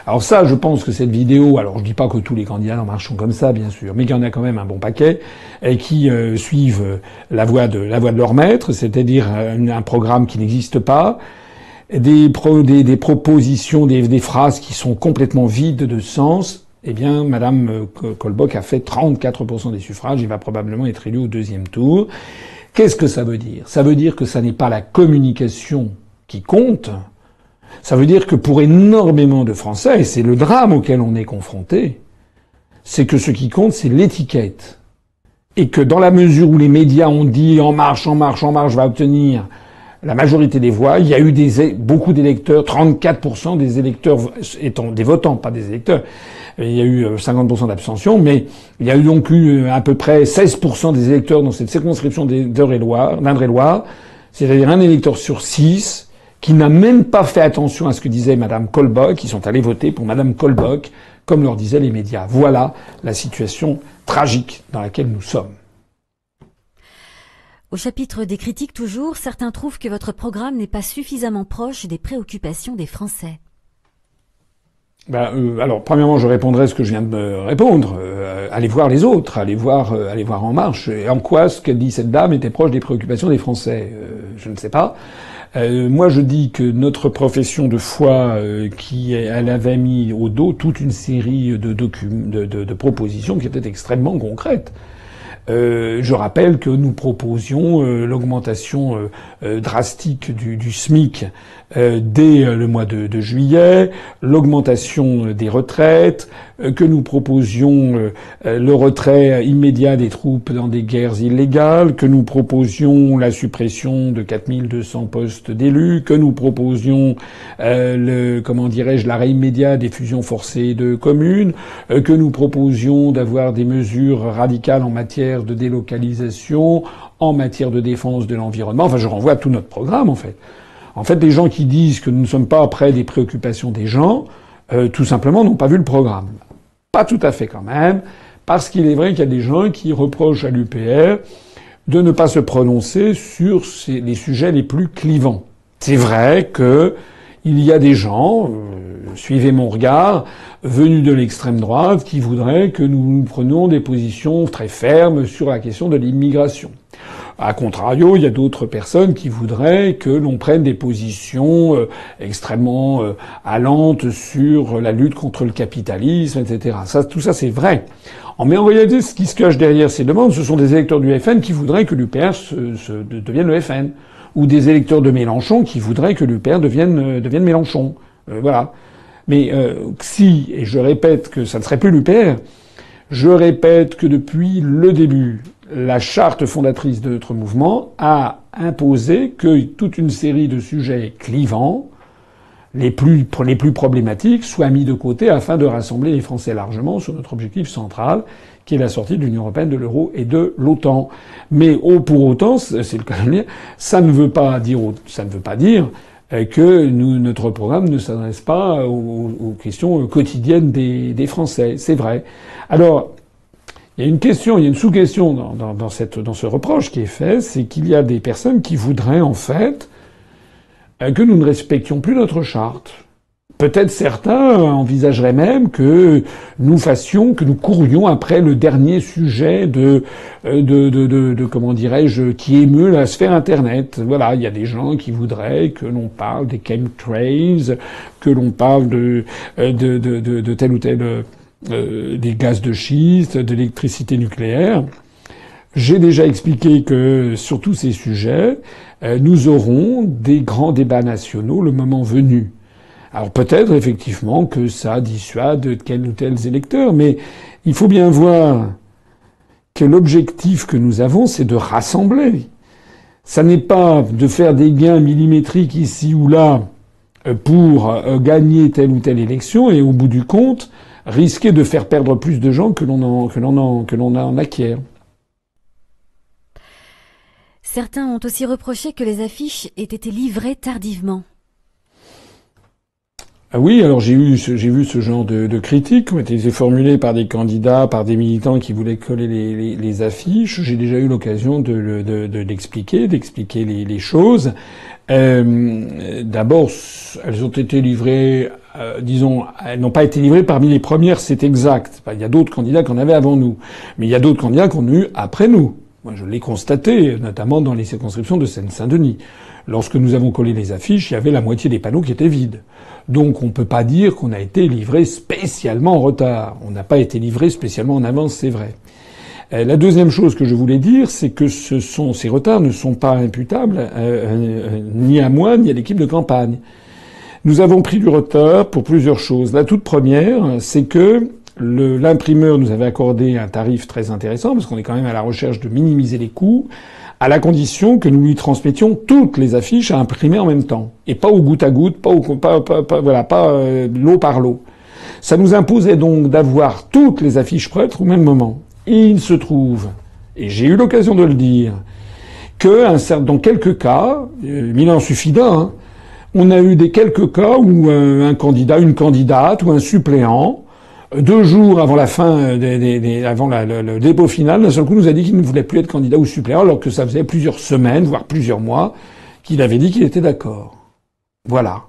Alors ça, je pense que cette vidéo, alors je dis pas que tous les candidats En Marche sont comme ça, bien sûr, mais qu'il y en a quand même un bon paquet, et qui suivent la voie de leur maître, c'est-à-dire un programme qui n'existe pas, des propositions, des phrases qui sont complètement vides de sens. Eh bien, Madame Colbock a fait 34% des suffrages, il va probablement être élu au deuxième tour. Qu'est-ce que ça veut dire? Ça veut dire que ça n'est pas la communication qui compte. Ça veut dire que pour énormément de Français, et c'est le drame auquel on est confronté, c'est que ce qui compte, c'est l'étiquette. Et que dans la mesure où les médias ont dit En Marche va obtenir la majorité des voix, il y a eu beaucoup d'électeurs, 34% des électeurs étant des votants, pas des électeurs. Il y a eu 50% d'abstention, mais il y a eu donc eu à peu près 16% des électeurs dans cette circonscription d'Indre-et-Loire, c'est-à-dire un électeur sur 6, qui n'a même pas fait attention à ce que disait Madame Colbock, qui sont allés voter pour Madame Colbock, comme leur disaient les médias. Voilà la situation tragique dans laquelle nous sommes. Au chapitre des critiques toujours, certains trouvent que votre programme n'est pas suffisamment proche des préoccupations des Français. Alors, premièrement, je répondrai ce que je viens de répondre. Allez voir les autres, allez voir En Marche. Et en quoi ce qu'a dit cette dame était proche des préoccupations des Français? Je ne sais pas. Moi, je dis que notre profession de foi, elle avait mis au dos toute une série de propositions qui étaient extrêmement concrètes. Je rappelle que nous proposions l'augmentation drastique du SMIC dès le mois de juillet, l'augmentation des retraites, que nous proposions le retrait immédiat des troupes dans des guerres illégales, que nous proposions la suppression de 4200 postes d'élus, que nous proposions l'arrêt immédiat des fusions forcées de communes, que nous proposions d'avoir des mesures radicales en matière de délocalisation, en matière de défense de l'environnement. Enfin, je renvoie à tout notre programme, en fait. En fait, les gens qui disent que nous ne sommes pas près des préoccupations des gens, tout simplement n'ont pas vu le programme. Pas tout à fait quand même, parce qu'il est vrai qu'il y a des gens qui reprochent à l'UPR de ne pas se prononcer sur les sujets les plus clivants. C'est vrai que il y a des gens, suivez mon regard, venus de l'extrême droite, qui voudraient que nous prenions des positions très fermes sur la question de l'immigration. A contrario, il y a d'autres personnes qui voudraient que l'on prenne des positions extrêmement allantes sur la lutte contre le capitalisme, etc. Tout ça, c'est vrai. Mais en réalité, ce qui se cache derrière ces demandes, ce sont des électeurs du FN qui voudraient que l'UPR devienne le FN. Ou des électeurs de Mélenchon qui voudraient que l'UPR devienne Mélenchon. Voilà. Mais si, et je répète que ça ne serait plus l'UPR, Je répète que depuis le début, la charte fondatrice de notre mouvement a imposé que toute une série de sujets clivants, les plus problématiques, soient mis de côté afin de rassembler les Français largement sur notre objectif central, qui est la sortie de l'Union européenne, de l'euro et de l'OTAN. Mais pour autant, c'est le cas de le dire, ça ne veut pas dire que notre programme ne s'adresse pas aux questions quotidiennes des Français. C'est vrai. Alors, il y a une sous-question dans ce reproche qui est fait, c'est qu'il y a des personnes qui voudraient, en fait, que nous ne respections plus notre charte. Peut-être certains envisageraient même que nous courions après le dernier sujet comment dirais-je, qui émeut la sphère Internet. Voilà, il y a des gens qui voudraient que l'on parle des chemtrails, que l'on parle de tel ou tel des gaz de schiste, de l'électricité nucléaire. J'ai déjà expliqué que sur tous ces sujets, nous aurons des grands débats nationaux le moment venu. Alors peut-être effectivement que ça dissuade tels ou tels électeurs, mais il faut bien voir que l'objectif que nous avons, c'est de rassembler. Ça n'est pas de faire des gains millimétriques ici ou là pour gagner telle ou telle élection et au bout du compte risquer de faire perdre plus de gens que l'on en acquiert. Certains ont aussi reproché que les affiches aient été livrées tardivement. Ah oui, alors j'ai vu ce genre de critiques qui ont été formulées par des candidats, par des militants qui voulaient coller les affiches. J'ai déjà eu l'occasion d'expliquer les choses. D'abord, elles ont été livrées, elles n'ont pas été livrées parmi les premières, c'est exact. Il y a d'autres candidats qui en avaient avant nous, mais il y a d'autres candidats qui en ont eu après nous. Moi, je l'ai constaté, notamment dans les circonscriptions de Seine-Saint-Denis. Lorsque nous avons collé les affiches, il y avait la moitié des panneaux qui étaient vides. Donc on ne peut pas dire qu'on a été livré spécialement en retard. On n'a pas été livré spécialement en avance, c'est vrai. La deuxième chose que je voulais dire, c'est que ces retards ne sont pas imputables ni à moi, ni à l'équipe de campagne. Nous avons pris du retard pour plusieurs choses. La toute première, c'est que l'imprimeur nous avait accordé un tarif très intéressant, parce qu'on est quand même à la recherche de minimiser les coûts, à la condition que nous lui transmettions toutes les affiches à imprimer en même temps. Et pas au goutte à goutte, pas lot par lot. Ça nous imposait donc d'avoir toutes les affiches prêtes au même moment. Et il se trouve, et j'ai eu l'occasion de le dire, que dans quelques cas, il en suffit d'un, on a eu quelques cas où un candidat, une candidate ou un suppléant, 2 jours avant la fin avant le dépôt final, d'un seul coup nous a dit qu'il ne voulait plus être candidat ou suppléant, alors que ça faisait plusieurs semaines, voire plusieurs mois, qu'il avait dit qu'il était d'accord. Voilà.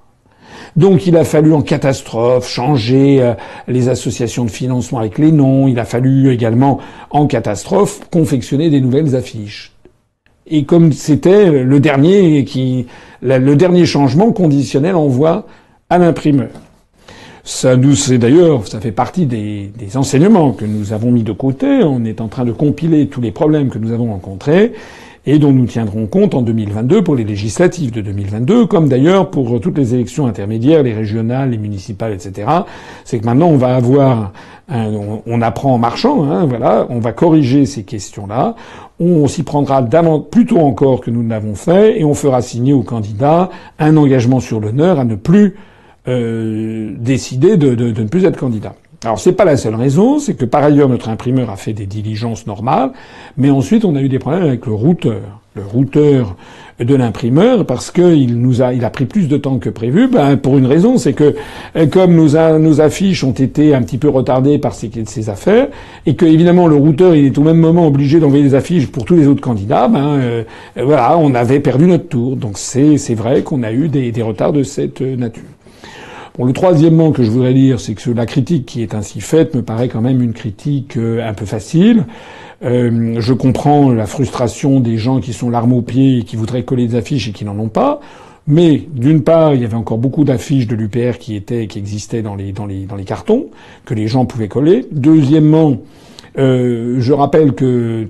Donc il a fallu en catastrophe changer les associations de financement avec les noms, il a fallu également en catastrophe confectionner des nouvelles affiches. Et comme c'était le dernier changement conditionnel envoi à l'imprimeur. Ça fait partie des enseignements que nous avons mis de côté. On est en train de compiler tous les problèmes que nous avons rencontrés et dont nous tiendrons compte en 2022 pour les législatives de 2022, comme d'ailleurs pour toutes les élections intermédiaires, les régionales, les municipales, etc. C'est que maintenant on va avoir on apprend en marchant, voilà, on va corriger ces questions-là. On s'y prendra plutôt encore que nous ne l'avons fait et on fera signer aux candidats un engagement sur l'honneur à ne plus décider de ne plus être candidat. Alors c'est pas la seule raison, c'est que par ailleurs notre imprimeur a fait des diligences normales, mais ensuite on a eu des problèmes avec le routeur de l'imprimeur, parce que il a pris plus de temps que prévu, pour une raison, c'est que comme nos affiches ont été un petit peu retardées par ces affaires, et que évidemment le routeur il est au même moment obligé d'envoyer des affiches pour tous les autres candidats, voilà, on avait perdu notre tour. Donc c'est vrai qu'on a eu des retards de cette nature. Bon, le troisièmement que je voudrais dire, c'est que la critique qui est ainsi faite me paraît quand même une critique un peu facile. Je comprends la frustration des gens qui sont l'arme au pied et qui voudraient coller des affiches et qui n'en ont pas. Mais d'une part, il y avait encore beaucoup d'affiches de l'UPR qui existaient dans les cartons que les gens pouvaient coller. Deuxièmement, je rappelle que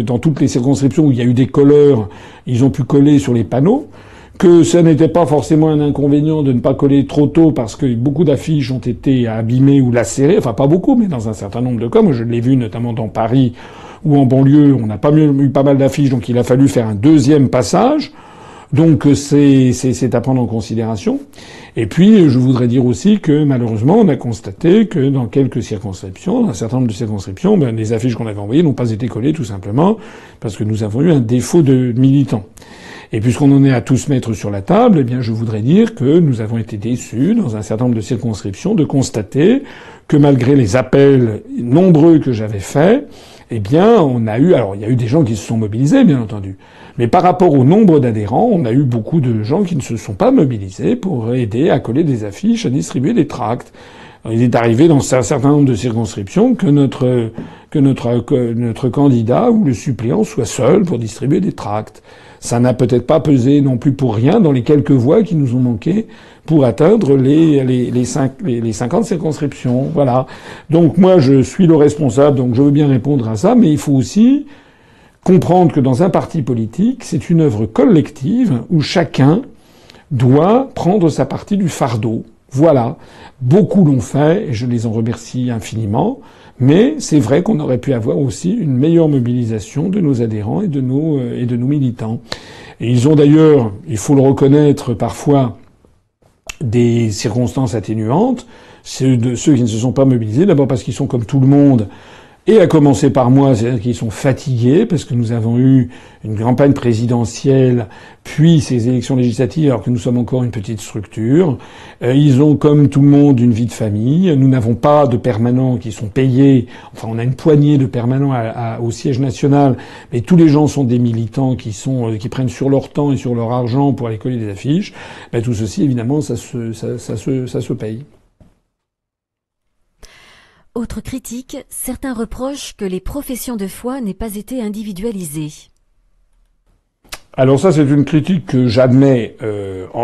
dans toutes les circonscriptions où il y a eu des colleurs, ils ont pu coller sur les panneaux, que ça n'était pas forcément un inconvénient de ne pas coller trop tôt parce que beaucoup d'affiches ont été abîmées ou lacérées, enfin pas beaucoup, mais dans un certain nombre de cas. Moi, je l'ai vu notamment dans Paris ou en banlieue, on a eu pas mal d'affiches, donc il a fallu faire un deuxième passage. Donc c'est à prendre en considération. Et puis je voudrais dire aussi que malheureusement on a constaté que dans quelques circonscriptions, dans un certain nombre de circonscriptions, les affiches qu'on avait envoyées n'ont pas été collées tout simplement parce que nous avons eu un défaut de militants. Et puisqu'on en est à tout se mettre sur la table, eh bien je voudrais dire que nous avons été déçus dans un certain nombre de circonscriptions de constater que malgré les appels nombreux que j'avais faits, eh bien on a eu, alors il y a eu des gens qui se sont mobilisés bien entendu, mais par rapport au nombre d'adhérents, on a eu beaucoup de gens qui ne se sont pas mobilisés pour aider à coller des affiches, à distribuer des tracts. Il est arrivé dans un certain nombre de circonscriptions que notre candidat ou le suppléant soit seul pour distribuer des tracts. Ça n'a peut-être pas pesé non plus pour rien dans les quelques voix qui nous ont manqué pour atteindre les 50 circonscriptions. Voilà. Donc moi, je suis le responsable, donc je veux bien répondre à ça, mais il faut aussi comprendre que dans un parti politique, c'est une œuvre collective où chacun doit prendre sa partie du fardeau. Voilà. Beaucoup l'ont fait et je les en remercie infiniment. Mais c'est vrai qu'on aurait pu avoir aussi une meilleure mobilisation de nos adhérents et de nos militants. Et ils ont d'ailleurs, il faut le reconnaître, parfois des circonstances atténuantes. Ceux qui ne se sont pas mobilisés, d'abord parce qu'ils sont comme tout le monde, et à commencer par moi, c'est-à-dire qu'ils sont fatigués parce que nous avons eu une campagne présidentielle, puis ces élections législatives, alors que nous sommes encore une petite structure. Ils ont, comme tout le monde, une vie de famille. Nous n'avons pas de permanents qui sont payés. Enfin, on a une poignée de permanents au siège national, mais tous les gens sont des militants qui prennent sur leur temps et sur leur argent pour aller coller des affiches. Tout ceci, évidemment, ça se paye. Autre critique, certains reprochent que les professions de foi n'aient pas été individualisées. Alors ça, c'est une critique que j'admets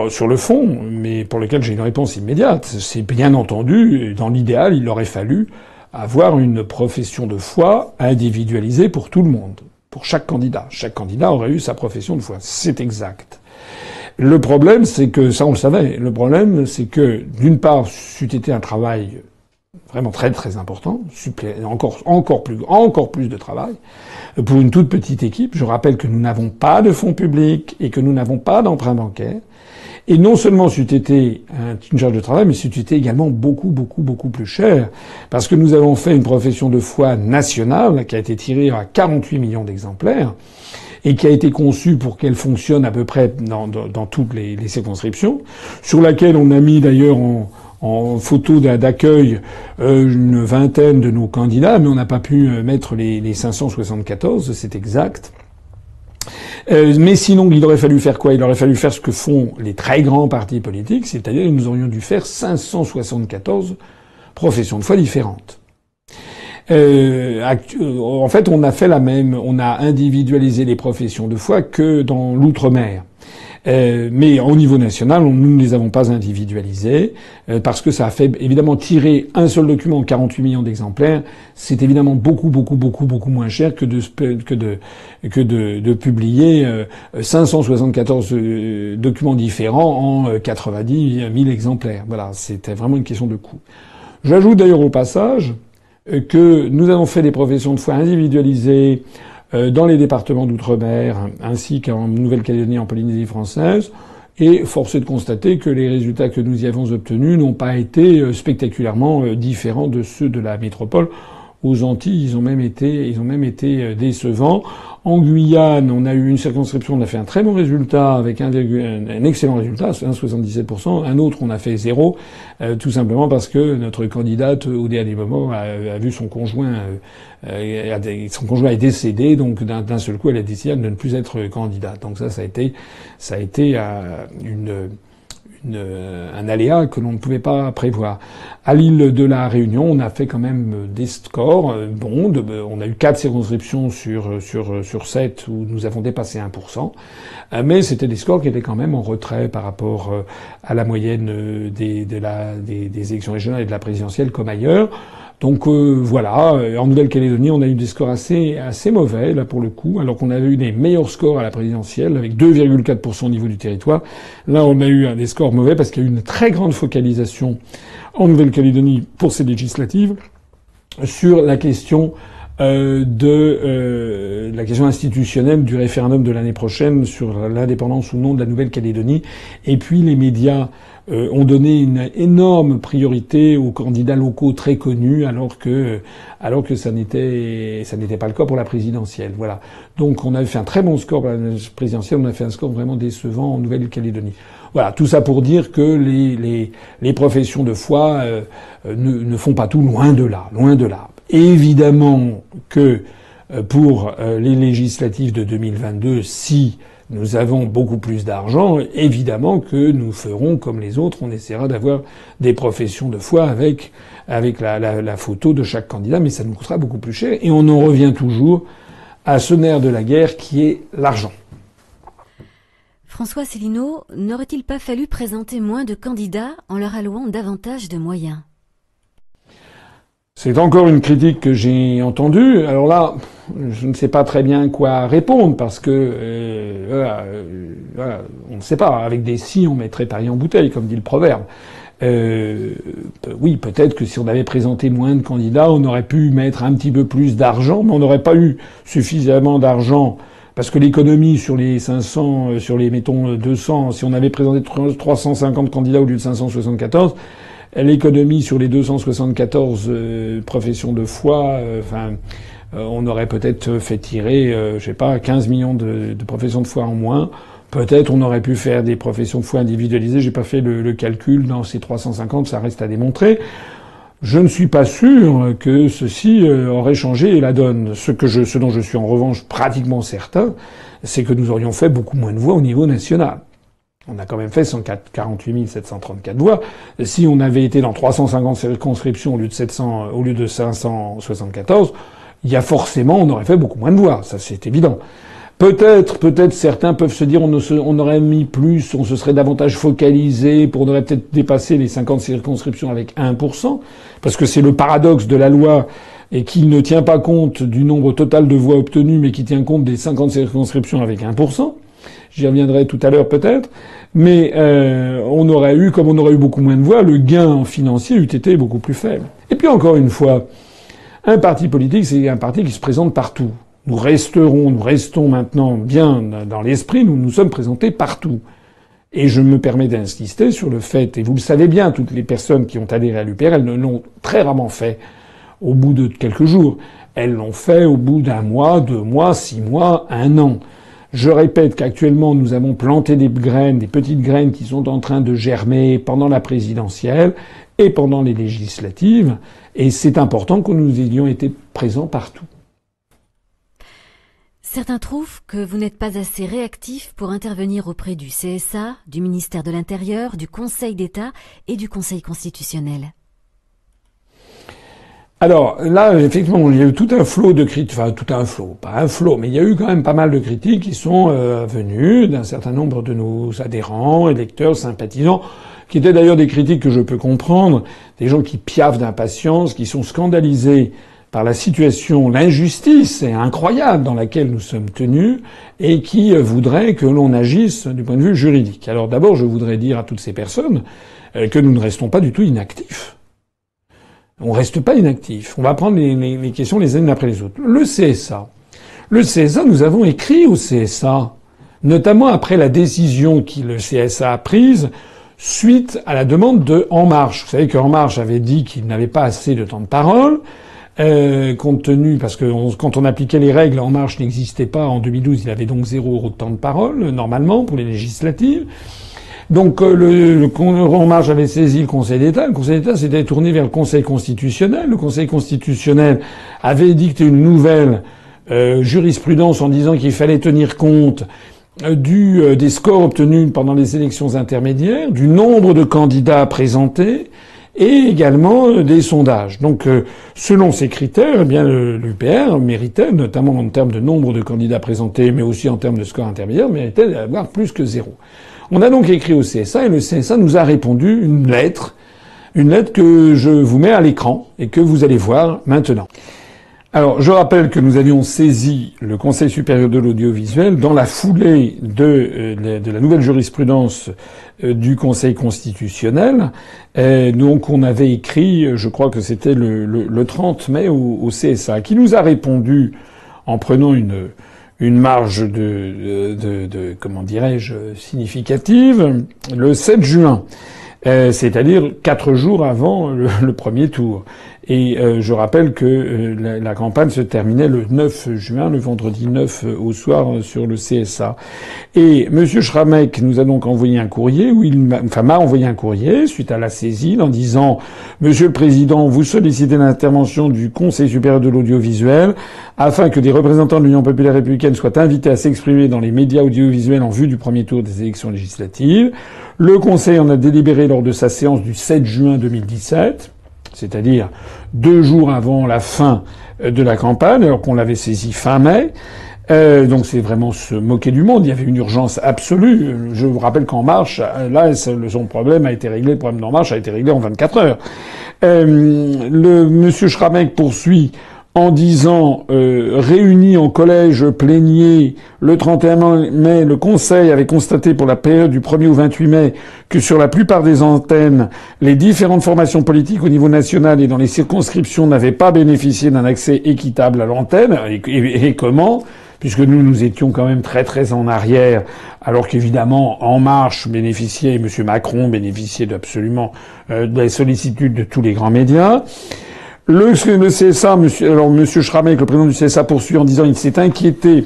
sur le fond, mais pour laquelle j'ai une réponse immédiate. C'est bien entendu, dans l'idéal, il aurait fallu avoir une profession de foi individualisée pour tout le monde, pour chaque candidat. Chaque candidat aurait eu sa profession de foi. C'est exact. Le problème, c'est que, ça on le savait, le problème, c'est que, d'une part, c'eût été un travail vraiment très très important, encore plus de travail pour une toute petite équipe. Je rappelle que nous n'avons pas de fonds publics et que nous n'avons pas d'emprunt bancaire. Et non seulement c'eût été une charge de travail, mais c'eût été également beaucoup plus cher, parce que nous avons fait une profession de foi nationale qui a été tirée à 48 millions d'exemplaires et qui a été conçue pour qu'elle fonctionne à peu près dans toutes les circonscriptions, sur laquelle on a mis d'ailleurs en photo d'accueil une vingtaine de nos candidats, mais on n'a pas pu mettre les 574, c'est exact. Mais sinon, il aurait fallu faire quoi? Il aurait fallu faire ce que font les très grands partis politiques, c'est-à-dire nous aurions dû faire 574 professions de foi différentes. En fait, on a individualisé les professions de foi que dans l'outre-mer. Mais au niveau national, nous ne les avons pas individualisés parce que ça a fait évidemment tirer un seul document en 48 millions d'exemplaires. C'est évidemment beaucoup moins cher que de publier 574 documents différents en 90 000 exemplaires. Voilà, c'était vraiment une question de coût. J'ajoute d'ailleurs au passage que nous avons fait des professions de foi individualisées dans les départements d'outre-mer, ainsi qu'en Nouvelle-Calédonie et en Polynésie française, et force est de constater que les résultats que nous y avons obtenus n'ont pas été spectaculairement différents de ceux de la métropole. Aux Antilles, ils ont même été décevants. En Guyane, on a eu une circonscription, on a fait un très bon résultat avec un excellent résultat, 1,77%. Un autre, on a fait 0, tout simplement parce que notre candidate, au dernier moment, a vu son conjoint est décédé, donc d'un seul coup, elle a décidé de ne plus être candidate. Donc ça a été un aléa que l'on ne pouvait pas prévoir. À l'île de la Réunion, on a fait quand même des scores bons. On a eu 4 circonscriptions sur 7 où nous avons dépassé 1%. Mais c'était des scores qui étaient quand même en retrait par rapport à la moyenne des élections régionales et de la présidentielle comme ailleurs. Donc voilà, en Nouvelle-Calédonie, on a eu des scores assez mauvais, là pour le coup, alors qu'on avait eu des meilleurs scores à la présidentielle, avec 2,4% au niveau du territoire. Là, on a eu des scores mauvais parce qu'il y a eu une très grande focalisation en Nouvelle-Calédonie pour ces législatives sur la question la question institutionnelle du référendum de l'année prochaine sur l'indépendance ou non de la Nouvelle-Calédonie. Et puis les médias ont donné une énorme priorité aux candidats locaux très connus, alors que ça n'était pas le cas pour la présidentielle. Voilà. Donc on avait fait un très bon score pour la présidentielle, on a fait un score vraiment décevant en Nouvelle-Calédonie. Voilà, tout ça pour dire que les professions de foi ne font pas tout, loin de là, loin de là. Évidemment que pour les législatives de 2022, si nous avons beaucoup plus d'argent, évidemment que nous ferons comme les autres, on essaiera d'avoir des professions de foi avec la photo de chaque candidat, mais ça nous coûtera beaucoup plus cher et on en revient toujours à ce nerf de la guerre qui est l'argent. François Asselineau, n'aurait-il pas fallu présenter moins de candidats en leur allouant davantage de moyens ? C'est encore une critique que j'ai entendue. Alors là, je ne sais pas très bien quoi répondre parce que voilà, on ne sait pas. Avec des si, on mettrait Paris en bouteille, comme dit le proverbe. Oui, peut-être que si on avait présenté moins de candidats, on aurait pu mettre un petit peu plus d'argent, mais on n'aurait pas eu suffisamment d'argent. Parce que l'économie sur les 500, sur les, mettons, 200, si on avait présenté 350 candidats au lieu de 574, l'économie sur les 274 professions de foi, on aurait peut-être fait tirer, 15 millions de professions de foi en moins. Peut-être on aurait pu faire des professions de foi individualisées. J'ai pas fait le calcul dans ces 350, ça reste à démontrer. Je ne suis pas sûr que ceci aurait changé la donne. Ce dont je suis en revanche pratiquement certain, c'est que nous aurions fait beaucoup moins de voix au niveau national. On a quand même fait 148 734 voix. Si on avait été dans 350 circonscriptions au lieu de 574, il y a forcément, on aurait fait beaucoup moins de voix. Ça, c'est évident. Peut-être certains peuvent se dire on aurait mis plus, on se serait davantage focalisé, on aurait peut-être dépassé les 50 circonscriptions avec 1%, parce que c'est le paradoxe de la loi et qui ne tient pas compte du nombre total de voix obtenues, mais qui tient compte des 50 circonscriptions avec 1%. J'y reviendrai tout à l'heure peut-être. Mais on aurait eu beaucoup moins de voix, le gain financier eût été beaucoup plus faible. Et puis encore une fois, un parti politique, c'est un parti qui se présente partout. Nous restons maintenant bien dans l'esprit, nous nous sommes présentés partout. Et je me permets d'insister sur le fait, et vous le savez bien, toutes les personnes qui ont adhéré à l'UPR, elles ne l'ont très rarement fait au bout de quelques jours. Elles l'ont fait au bout d'un mois, 2 mois, 6 mois, 1 an. Je répète qu'actuellement, nous avons planté des graines, des petites graines qui sont en train de germer pendant la présidentielle et pendant les législatives. Et c'est important que nous ayons été présents partout. Certains trouvent que vous n'êtes pas assez réactif pour intervenir auprès du CSA, du ministère de l'Intérieur, du Conseil d'État et du Conseil constitutionnel. Alors là, effectivement, il y a eu tout un flot de critiques, enfin tout un flot, pas un flot, mais il y a eu quand même pas mal de critiques qui sont venues d'un certain nombre de nos adhérents, électeurs, sympathisants, qui étaient d'ailleurs des critiques que je peux comprendre, des gens qui piaffent d'impatience, qui sont scandalisés par la situation, l'injustice incroyable dans laquelle nous sommes tenus et qui voudraient que l'on agisse du point de vue juridique. Alors d'abord, je voudrais dire à toutes ces personnes que nous ne restons pas du tout inactifs. On reste pas inactifs. On va prendre les questions les unes après les autres. Le CSA, nous avons écrit au CSA, notamment après la décision que le CSA a prise suite à la demande de En Marche. Vous savez qu'En Marche avait dit qu'il n'avait pas assez de temps de parole. Compte tenu, parce que quand on appliquait les règles, En Marche n'existait pas en 2012, il avait donc 0 € de temps de parole, normalement, pour les législatives. Donc, En Marche avait saisi le Conseil d'État. Le Conseil d'État s'était tourné vers le Conseil constitutionnel. Le Conseil constitutionnel avait dicté une nouvelle jurisprudence en disant qu'il fallait tenir compte des scores obtenus pendant les élections intermédiaires, du nombre de candidats présentés, et également des sondages. Donc, selon ces critères, eh bien, l'UPR méritait, notamment en termes de nombre de candidats présentés, mais aussi en termes de score intermédiaire, méritait d'avoir plus que 0. On a donc écrit au CSA, et le CSA nous a répondu une lettre Une lettre que je vous mets à l'écran et que vous allez voir maintenant. Alors, je rappelle que nous avions saisi le Conseil supérieur de l'audiovisuel dans la foulée de la nouvelle jurisprudence du Conseil constitutionnel. Donc, on avait écrit, je crois que c'était le 30 mai au CSA, qui nous a répondu en prenant une marge comment dirais-je, significative, le 7 juin. C'est-à-dire 4 jours avant le premier tour. Et je rappelle que la campagne se terminait le 9 juin, le vendredi 9 au soir sur le CSA. Et M. Schrammeck nous a donc envoyé un courrier m'a envoyé un courrier suite à la saisine en disant « Monsieur le Président, vous sollicitez l'intervention du Conseil supérieur de l'audiovisuel afin que des représentants de l'Union populaire républicaine soient invités à s'exprimer dans les médias audiovisuels en vue du premier tour des élections législatives. Le Conseil en a délibéré lors de sa séance du 7 juin 2017. » C'est-à-dire 2 jours avant la fin de la campagne, alors qu'on l'avait saisi fin mai. Donc c'est vraiment se moquer du monde. Il y avait une urgence absolue. Je vous rappelle qu'En Marche, là, son problème a été réglé, le problème d'En Marche a été réglé en 24 heures. Monsieur Schrammeck poursuit en disant réuni en collège plénier le 31 mai, le Conseil avait constaté pour la période du 1er au 28 mai que sur la plupart des antennes, les différentes formations politiques au niveau national et dans les circonscriptions n'avaient pas bénéficié d'un accès équitable à l'antenne. Et comment ? Puisque nous étions quand même très très en arrière, alors qu'évidemment En Marche bénéficiait, et M. Macron bénéficiait absolument de la sollicitude de tous les grands médias. Le CSA, M. Schrammeck, le président du CSA, poursuit en disant il s'est inquiété,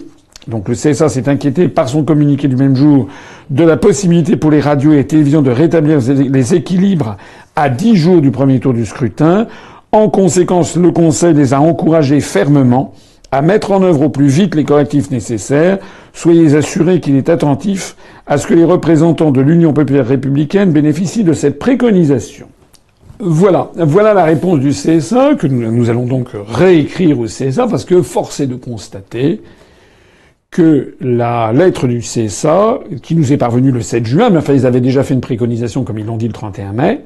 donc le CSA s'est inquiété par son communiqué du même jour, de la possibilité pour les radios et télévisions de rétablir les équilibres à 10 jours du premier tour du scrutin. En conséquence, le Conseil les a encouragés fermement à mettre en œuvre au plus vite les correctifs nécessaires. Soyez assurés qu'il est attentif à ce que les représentants de l'Union populaire républicaine bénéficient de cette préconisation. Voilà la réponse du CSA, que nous allons donc réécrire au CSA, parce que force est de constater que la lettre du CSA, qui nous est parvenue le 7 juin, mais enfin ils avaient déjà fait une préconisation, comme ils l'ont dit, le 31 mai,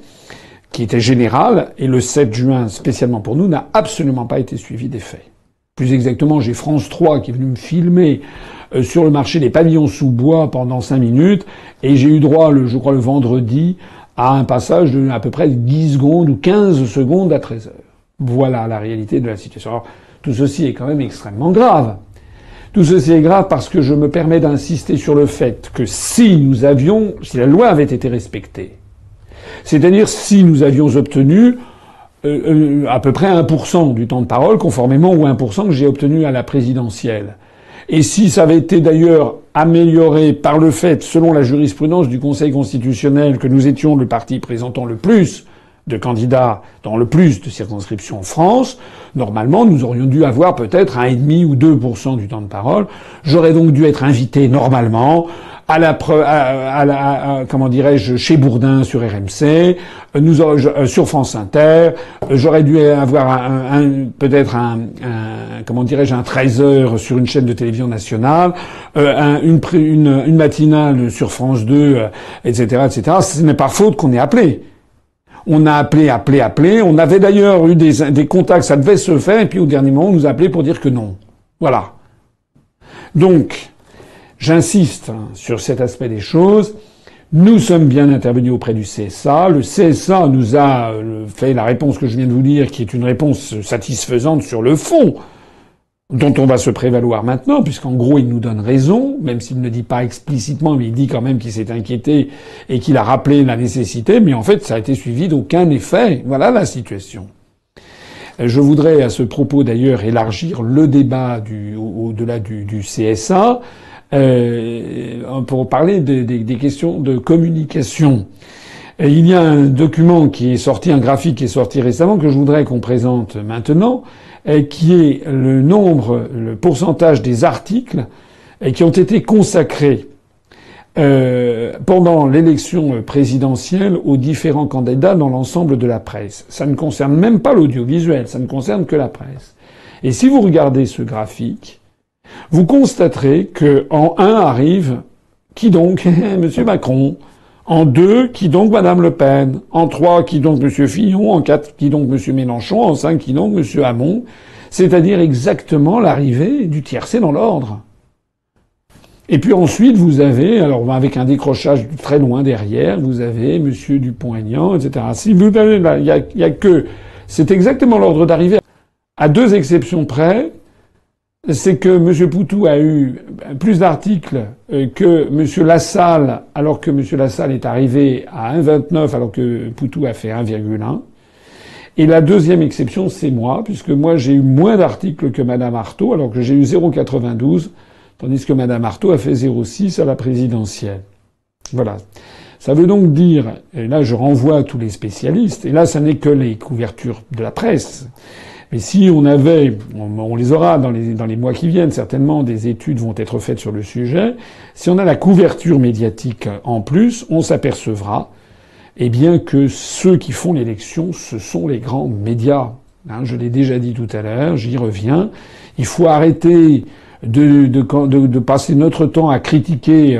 qui était générale, et le 7 juin, spécialement pour nous, n'a absolument pas été suivi des faits. Plus exactement, j'ai France 3 qui est venu me filmer sur le marché des pavillons sous bois pendant 5 minutes, et j'ai eu droit, je crois le vendredi, à un passage de à peu près 10 secondes ou 15 secondes à 13 heures. Voilà la réalité de la situation. Alors, tout ceci est quand même extrêmement grave. Tout ceci est grave parce que je me permets d'insister sur le fait que si la loi avait été respectée, c'est-à-dire si nous avions obtenu à peu près 1% du temps de parole, conformément au 1% que j'ai obtenu à la présidentielle. Et si ça avait été d'ailleurs amélioré par le fait, selon la jurisprudence du Conseil constitutionnel, que nous étions le parti présentant le plus de candidats dans le plus de circonscriptions en France, normalement, nous aurions dû avoir peut-être 1,5 ou 2% du temps de parole. J'aurais donc dû être invité normalement comment dirais-je, chez Bourdin sur RMC, sur France Inter. J'aurais dû avoir peut-être comment dirais-je, un 13h sur une chaîne de télévision nationale, une matinale sur France 2, etc., etc. Ce n'est pas faute qu'on ait appelé. On a appelé. On avait d'ailleurs eu des contacts, ça devait se faire, et puis au dernier moment, on nous a appelé pour dire que non. Voilà. Donc, j'insiste sur cet aspect des choses. Nous sommes bien intervenus auprès du CSA. Le CSA nous a fait la réponse que je viens de vous dire, qui est une réponse satisfaisante sur le fond, dont on va se prévaloir maintenant, puisqu'en gros, il nous donne raison, même s'il ne dit pas explicitement, mais il dit quand même qu'il s'est inquiété et qu'il a rappelé la nécessité, mais en fait, ça a été suivi d'aucun effet. Voilà la situation. Je voudrais, à ce propos d'ailleurs, élargir le débat au-delà du CSA, pour parler des questions de communication. Et il y a un document qui est sorti, un graphique qui est sorti récemment, que je voudrais qu'on présente maintenant, qui est le pourcentage des articles qui ont été consacrés pendant l'élection présidentielle aux différents candidats dans l'ensemble de la presse. Ça ne concerne même pas l'audiovisuel, ça ne concerne que la presse. Et si vous regardez ce graphique, vous constaterez que en 1 arrive qui donc Monsieur Macron. En 2, qui donc Madame Le Pen? En 3, qui donc Monsieur Fillon? En 4, qui donc Monsieur Mélenchon? En 5, qui donc Monsieur Hamon? C'est-à-dire exactement l'arrivée du tiercé dans l'ordre. Et puis ensuite, vous avez, alors avec un décrochage très loin derrière, vous avez Monsieur Dupont-Aignan, etc. Si vous avez là, il y a que, c'est exactement l'ordre d'arrivée. À 2 exceptions près, c'est que M. Poutou a eu plus d'articles que M. Lassalle, alors que M. Lassalle est arrivé à 1,29 alors que Poutou a fait 1,1. Et la deuxième exception, c'est moi, puisque moi j'ai eu moins d'articles que Mme Arthaud, alors que j'ai eu 0,92, tandis que Mme Arthaud a fait 0,6 à la présidentielle. Voilà. Ça veut donc dire, et là je renvoie à tous les spécialistes, et là ça n'est que les couvertures de la presse, mais si on avait, on les aura dans les mois qui viennent, certainement des études vont être faites sur le sujet, si on a la couverture médiatique en plus, on s'apercevra, eh bien, que ceux qui font l'élection, ce sont les grands médias. Hein, je l'ai déjà dit tout à l'heure, j'y reviens. Il faut arrêter de passer notre temps à critiquer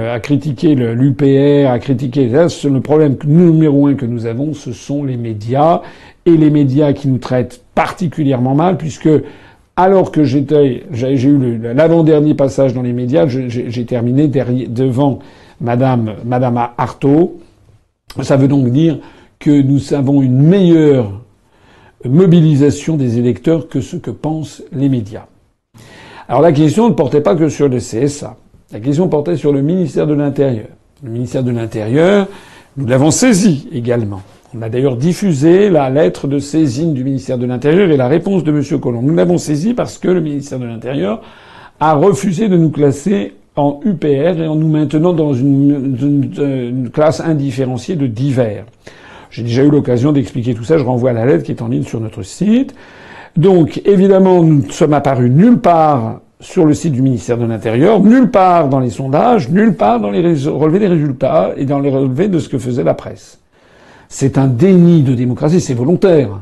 l'UPR, à critiquer. Là, le problème numéro 1 que nous avons, ce sont les médias, et les médias qui nous traitent particulièrement mal, puisque alors que j'ai eu l'avant-dernier passage dans les médias, j'ai terminé devant Madame Arthaud. Ça veut donc dire que nous avons une meilleure mobilisation des électeurs que ce que pensent les médias. Alors la question ne portait pas que sur le CSA. La question portait sur le ministère de l'Intérieur. Le ministère de l'Intérieur, nous l'avons saisi également. On a d'ailleurs diffusé la lettre de saisine du ministère de l'Intérieur et la réponse de M. Collomb. Nous l'avons saisi parce que le ministère de l'Intérieur a refusé de nous classer en UPR et en nous maintenant dans une classe indifférenciée de divers. J'ai déjà eu l'occasion d'expliquer tout ça, je renvoie à la lettre qui est en ligne sur notre site. Donc, évidemment, nous ne sommes apparus nulle part sur le site du ministère de l'Intérieur, nulle part dans les sondages, nulle part dans les relevés des résultats et dans les relevés de ce que faisait la presse. C'est un déni de démocratie, c'est volontaire.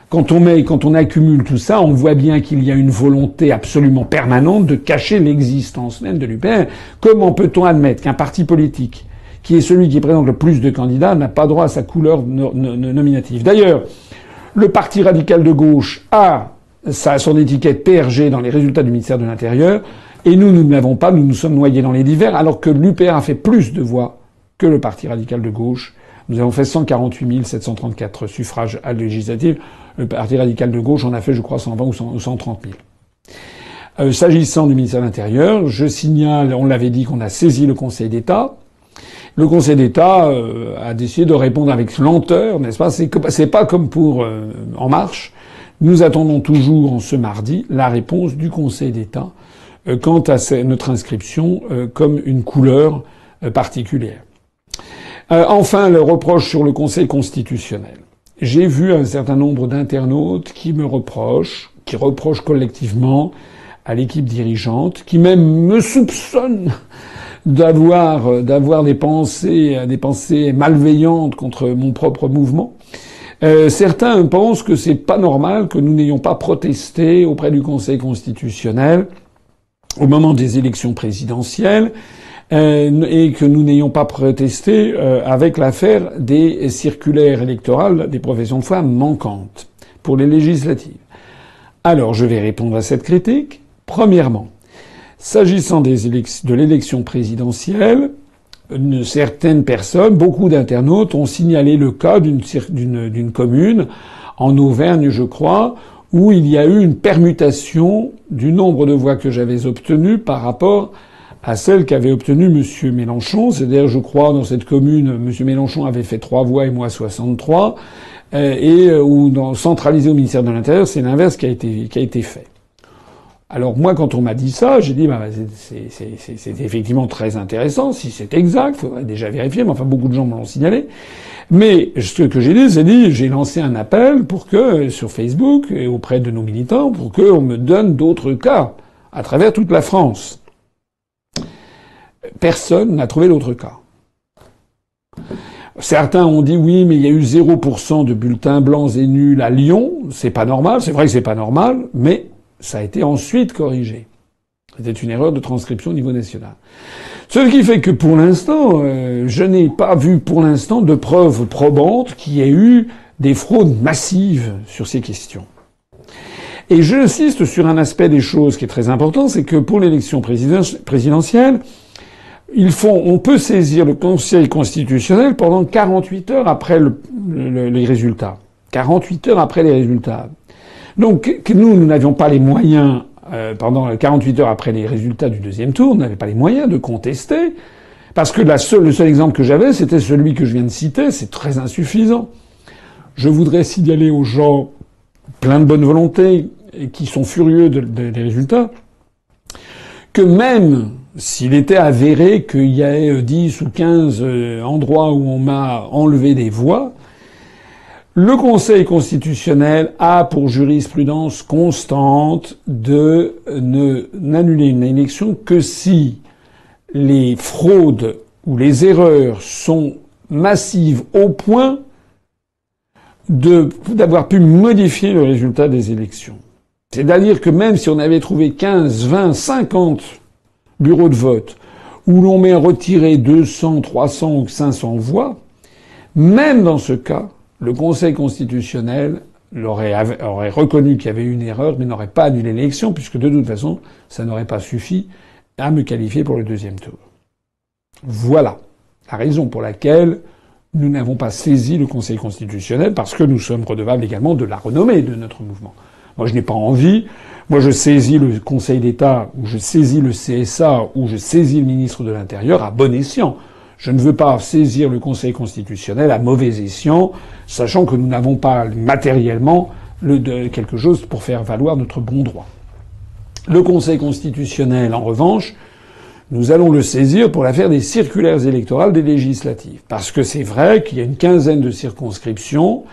Quand on accumule tout ça, on voit bien qu'il y a une volonté absolument permanente de cacher l'existence même de l'UPR. Comment peut-on admettre qu'un parti politique, qui est celui qui présente le plus de candidats, n'a pas droit à sa couleur nominative? D'ailleurs, le Parti radical de gauche a son étiquette PRG dans les résultats du ministère de l'Intérieur, et nous ne l'avons pas, nous nous sommes noyés dans les divers, alors que l'UPR a fait plus de voix que le Parti radical de gauche. Nous avons fait 148 734 suffrages à législatives. Le Parti radical de gauche en a fait, je crois, 120 ou 130 000. S'agissant du ministère de l'Intérieur, je signale, on l'avait dit qu'on a saisi le Conseil d'État. Le Conseil d'État a décidé de répondre avec lenteur, n'est-ce pas? C'est pas comme pour En Marche. Nous attendons toujours, en ce mardi, la réponse du Conseil d'État quant à notre inscription comme une couleur particulière. Enfin, le reproche sur le Conseil constitutionnel. J'ai vu un certain nombre d'internautes qui reprochent collectivement à l'équipe dirigeante, qui même me soupçonnent d'avoir des pensées malveillantes contre mon propre mouvement. Certains pensent que c'est pas normal que nous n'ayons pas protesté auprès du Conseil constitutionnel au moment des élections présidentielles, et que nous n'ayons pas protesté avec l'affaire des circulaires électorales des professions de foi manquantes pour les législatives. Alors, je vais répondre à cette critique. Premièrement, s'agissant de l'élection présidentielle, certaines personnes, beaucoup d'internautes, ont signalé le cas d'une commune en Auvergne, je crois, où il y a eu une permutation du nombre de voix que j'avais obtenues par rapport à celle qu'avait obtenue M. Mélenchon. C'est-à-dire, je crois, dans cette commune, M. Mélenchon avait fait 3 voix et moi 63. Centralisé au ministère de l'Intérieur, c'est l'inverse qui a été fait. Alors moi, quand on m'a dit ça, j'ai dit, c'est effectivement très intéressant. Si c'est exact, il faudrait déjà vérifier, mais enfin, beaucoup de gens me l'ont signalé. Mais ce que j'ai dit, j'ai lancé un appel pour que, sur Facebook et auprès de nos militants, pour qu'on me donne d'autres cas à travers toute la France. Personne n'a trouvé d'autres cas. Certains ont dit oui, mais il y a eu 0% de bulletins blancs et nuls à Lyon. C'est pas normal. C'est vrai que c'est pas normal, mais ça a été ensuite corrigé. C'était une erreur de transcription au niveau national. Ce qui fait que pour l'instant, je n'ai pas vu pour l'instant de preuves probantes qu'il y ait eu des fraudes massives sur ces questions. Et j'insiste sur un aspect des choses qui est très important, c'est que pour l'élection présidentielle, on peut saisir le Conseil constitutionnel pendant 48 heures après les résultats. 48 heures après les résultats. Donc, nous n'avions pas les moyens, pendant 48 heures après les résultats du deuxième tour, on n'avait pas les moyens de contester, parce que le seul exemple que j'avais, c'était celui que je viens de citer, c'est très insuffisant. Je voudrais signaler aux gens plein de bonne volonté, et qui sont furieux des résultats, que même s'il était avéré qu'il y ait 10 ou 15 endroits où on m'a enlevé des voix, le Conseil constitutionnel a pour jurisprudence constante de n'annuler une élection que si les fraudes ou les erreurs sont massives au point d'avoir pu modifier le résultat des élections. C'est-à-dire que même si on avait trouvé 15, 20, 50 bureaux de vote où l'on met retiré 200, 300 ou 500 voix, même dans ce cas, le Conseil constitutionnel aurait reconnu qu'il y avait eu une erreur, mais n'aurait pas annulé l'élection, puisque de toute façon, ça n'aurait pas suffi à me qualifier pour le deuxième tour. Voilà la raison pour laquelle nous n'avons pas saisi le Conseil constitutionnel, parce que nous sommes redevables également de la renommée de notre mouvement. Moi, je n'ai pas envie. Moi, je saisis le Conseil d'État, ou je saisis le CSA, ou je saisis le ministre de l'Intérieur à bon escient. Je ne veux pas saisir le Conseil constitutionnel à mauvais escient, sachant que nous n'avons pas matériellement quelque chose pour faire valoir notre bon droit. Le Conseil constitutionnel, en revanche, nous allons le saisir pour l'affaire des circulaires électorales des législatives. Parce que c'est vrai qu'il y a une quinzaine de circonscriptions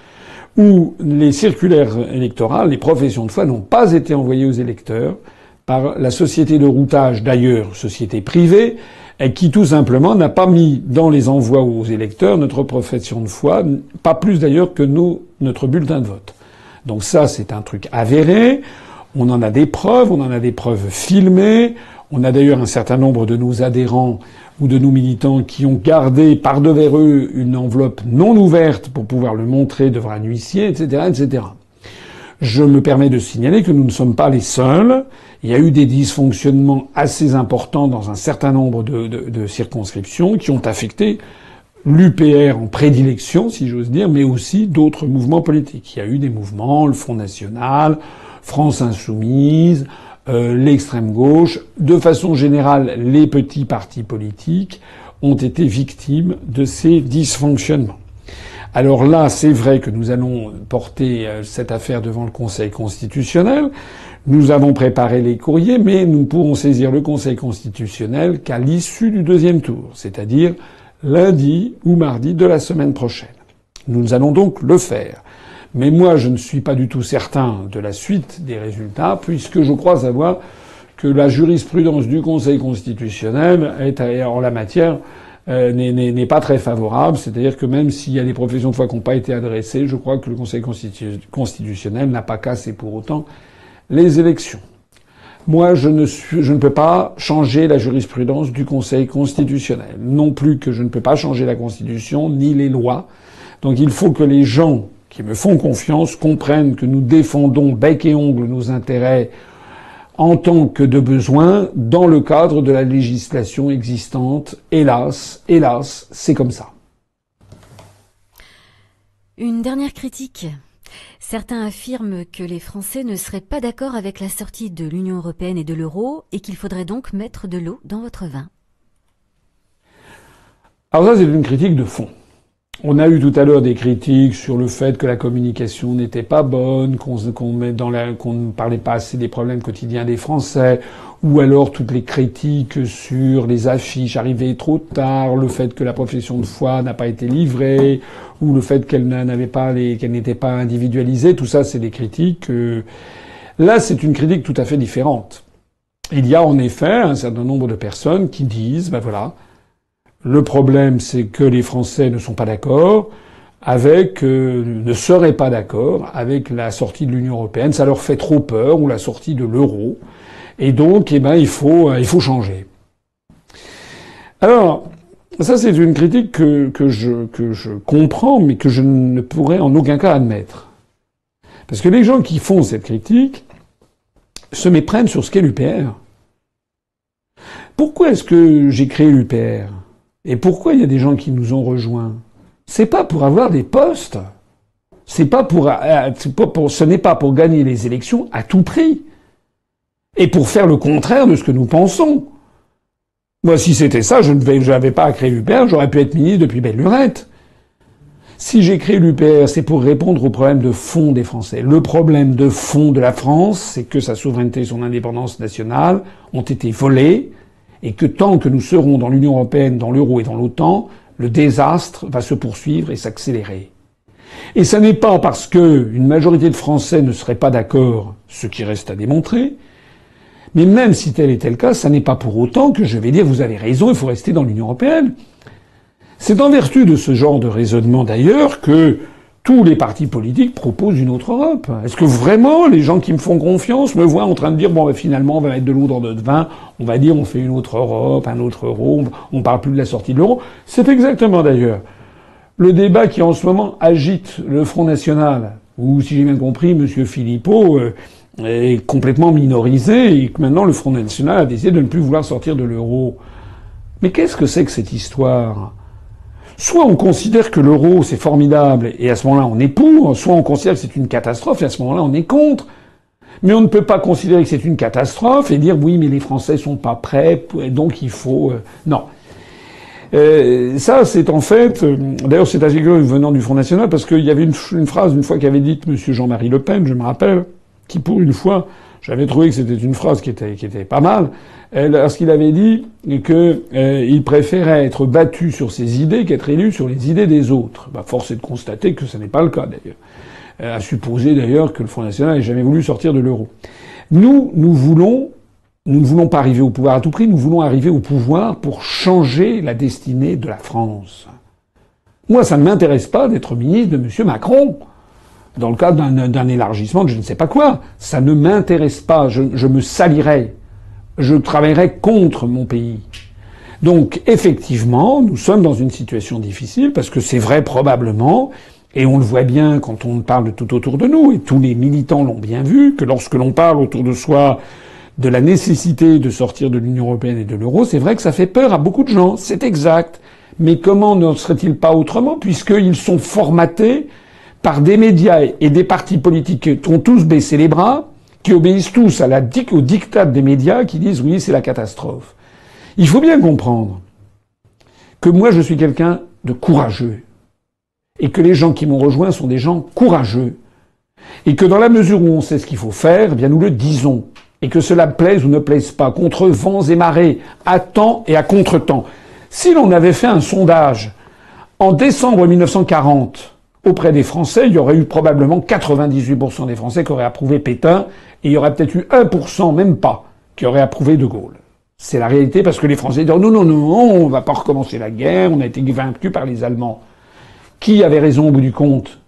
où les circulaires électorales, les professions de foi n'ont pas été envoyées aux électeurs par la société de routage, d'ailleurs société privée, et qui tout simplement n'a pas mis dans les envois aux électeurs notre profession de foi, pas plus d'ailleurs que notre bulletin de vote. Donc ça, c'est un truc avéré. On en a des preuves filmées. On a d'ailleurs un certain nombre de nos adhérents ou de nos militants qui ont gardé par devers eux une enveloppe non ouverte pour pouvoir le montrer devant un huissier, etc., etc. Je me permets de signaler que nous ne sommes pas les seuls. Il y a eu des dysfonctionnements assez importants dans un certain nombre de circonscriptions qui ont affecté l'UPR en prédilection, si j'ose dire, mais aussi d'autres mouvements politiques. Il y a eu des mouvements, le Front National, France Insoumise, l'extrême gauche. De façon générale, les petits partis politiques ont été victimes de ces dysfonctionnements. Alors là, c'est vrai que nous allons porter cette affaire devant le Conseil constitutionnel. Nous avons préparé les courriers, mais nous ne pourrons saisir le Conseil constitutionnel qu'à l'issue du deuxième tour, c'est-à-dire lundi ou mardi de la semaine prochaine. Nous allons donc le faire. Mais moi, je ne suis pas du tout certain de la suite des résultats, puisque je crois savoir que la jurisprudence du Conseil constitutionnel en la matière n'est pas très favorable. C'est-à-dire que même s'il y a des professions de foi qui n'ont pas été adressées, je crois que le Conseil constitutionnel n'a pas cassé pour autant les élections. Moi, je ne peux pas changer la jurisprudence du Conseil constitutionnel. Non plus que je ne peux pas changer la Constitution ni les lois. Donc il faut que les gens qui me font confiance comprennent que nous défendons bec et ongle nos intérêts en tant que de besoin dans le cadre de la législation existante. Hélas, c'est comme ça. Une dernière critique. Certains affirment que les Français ne seraient pas d'accord avec la sortie de l'Union européenne et de l'euro et qu'il faudrait donc mettre de l'eau dans votre vin. Alors ça, c'est une critique de fond. On a eu tout à l'heure des critiques sur le fait que la communication n'était pas bonne, qu'on ne parlait pas assez des problèmes quotidiens des Français, ou alors toutes les critiques sur les affiches arrivées trop tard, le fait que la profession de foi n'a pas été livrée, ou le fait qu'elle n'était pas individualisée. Tout ça, c'est des critiques. Là, c'est une critique tout à fait différente. Il y a en effet un certain nombre de personnes qui disent, ben voilà, le problème, c'est que les Français ne sont pas d'accord ne seraient pas d'accord avec la sortie de l'Union européenne. Ça leur fait trop peur, ou la sortie de l'euro. Et donc, il faut changer. Alors, ça, c'est une critique que je comprends, mais que je ne pourrais en aucun cas admettre. Parce que les gens qui font cette critique se méprennent sur ce qu'est l'UPR. Pourquoi est-ce que j'ai créé l'UPR? Et pourquoi il y a des gens qui nous ont rejoints? C'est pas pour avoir des postes. Ce n'est pas pour gagner les élections à tout prix. Et pour faire le contraire de ce que nous pensons. Moi, si c'était ça, je n'avais pas à créer l'UPR, j'aurais pu être ministre depuis belle lurette. Si j'ai créé l'UPR, c'est pour répondre aux problèmes de fond des Français. Le problème de fond de la France, c'est que sa souveraineté et son indépendance nationale ont été volées, et que tant que nous serons dans l'Union européenne, dans l'euro et dans l'OTAN, le désastre va se poursuivre et s'accélérer. Et ça n'est pas parce que une majorité de Français ne serait pas d'accord, ce qui reste à démontrer, mais même si tel était le cas, ça n'est pas pour autant que je vais dire vous avez raison, il faut rester dans l'Union européenne. C'est en vertu de ce genre de raisonnement d'ailleurs que tous les partis politiques proposent une autre Europe. Est-ce que vraiment les gens qui me font confiance me voient en train de dire bon finalement on va mettre de l'eau dans notre vin, on va dire on fait une autre Europe, un autre euro, on parle plus de la sortie de l'euro. C'est exactement d'ailleurs le débat qui en ce moment agite le Front National, où si j'ai bien compris, M. Philippot est complètement minorisé et que maintenant le Front National a décidé de ne plus vouloir sortir de l'euro. Mais qu'est-ce que c'est que cette histoire ? Soit on considère que l'euro c'est formidable et à ce moment-là on est pour, soit on considère que c'est une catastrophe et à ce moment-là on est contre. Mais on ne peut pas considérer que c'est une catastrophe et dire oui mais les Français sont pas prêts donc il faut... Non. Ça c'est en fait... D'ailleurs c'est assez curieux venant du Front National parce qu'il y avait une phrase une fois qu'avait dite M. Jean-Marie Le Pen, je me rappelle, qui pour une fois, j'avais trouvé que c'était une phrase qui était pas mal, lorsqu'il avait dit que il préférait être battu sur ses idées qu'être élu sur les idées des autres. Force est de constater que ce n'est pas le cas d'ailleurs. À supposer d'ailleurs que le Front National n'ait jamais voulu sortir de l'euro. Nous ne voulons pas arriver au pouvoir à tout prix, nous voulons arriver au pouvoir pour changer la destinée de la France. Moi, ça ne m'intéresse pas d'être ministre de M. Macron. Dans le cadre d'un élargissement de je ne sais pas quoi. Ça ne m'intéresse pas. Je me salirais. Je travaillerais contre mon pays. Donc, effectivement, nous sommes dans une situation difficile parce que c'est vrai probablement, et on le voit bien quand on parle tout autour de nous, et tous les militants l'ont bien vu, que lorsque l'on parle autour de soi de la nécessité de sortir de l'Union européenne et de l'euro, c'est vrai que ça fait peur à beaucoup de gens. C'est exact. Mais comment ne serait-il pas autrement puisqu'ils sont formatés par des médias et des partis politiques qui ont tous baissé les bras, qui obéissent tous au diktat des médias, qui disent oui, c'est la catastrophe. Il faut bien comprendre que moi, je suis quelqu'un de courageux. Et que les gens qui m'ont rejoint sont des gens courageux. Et que dans la mesure où on sait ce qu'il faut faire, eh bien nous le disons. Et que cela plaise ou ne plaise pas, contre vents et marées, à temps et à contre-temps. Si l'on avait fait un sondage en décembre 1940, auprès des Français, il y aurait eu probablement 98% des Français qui auraient approuvé Pétain, et il y aurait peut-être eu 1%, même pas, qui aurait approuvé De Gaulle. C'est la réalité parce que les Français disent non, on va pas recommencer la guerre, on a été vaincus par les Allemands. Qui avait raison au bout du compte?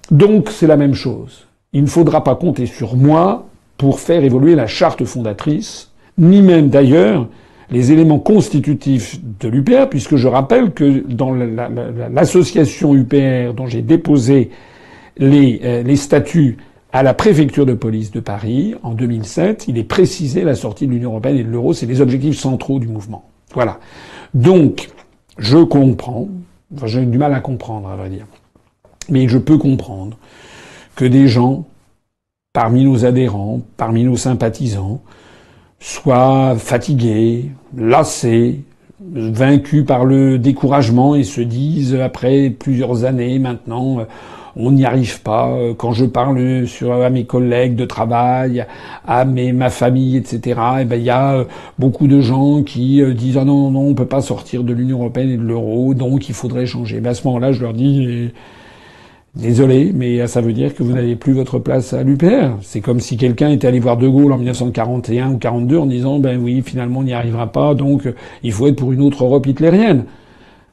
Donc c'est la même chose. Il ne faudra pas compter sur moi pour faire évoluer la charte fondatrice, ni même d'ailleurs les éléments constitutifs de l'UPR, puisque je rappelle que dans l'association UPR dont j'ai déposé les statuts à la préfecture de police de Paris en 2007, il est précisé la sortie de l'Union européenne et de l'euro, c'est les objectifs centraux du mouvement. Voilà. Donc, je comprends, enfin j'ai du mal à comprendre à vrai dire, mais je peux comprendre que des gens, parmi nos adhérents, parmi nos sympathisants, soient fatigués, lassés, vaincus par le découragement et se disent, après plusieurs années maintenant, on n'y arrive pas. Quand je parle à mes collègues de travail, à ma famille, etc., il y a beaucoup de gens qui disent « Ah non, on peut pas sortir de l'Union européenne et de l'euro, donc il faudrait changer ». À ce moment-là, je leur dis désolé, mais ça veut dire que vous n'avez plus votre place à l'UPR. C'est comme si quelqu'un était allé voir De Gaulle en 1941 ou 42 en disant ben oui, finalement on n'y arrivera pas, donc il faut être pour une autre Europe hitlérienne.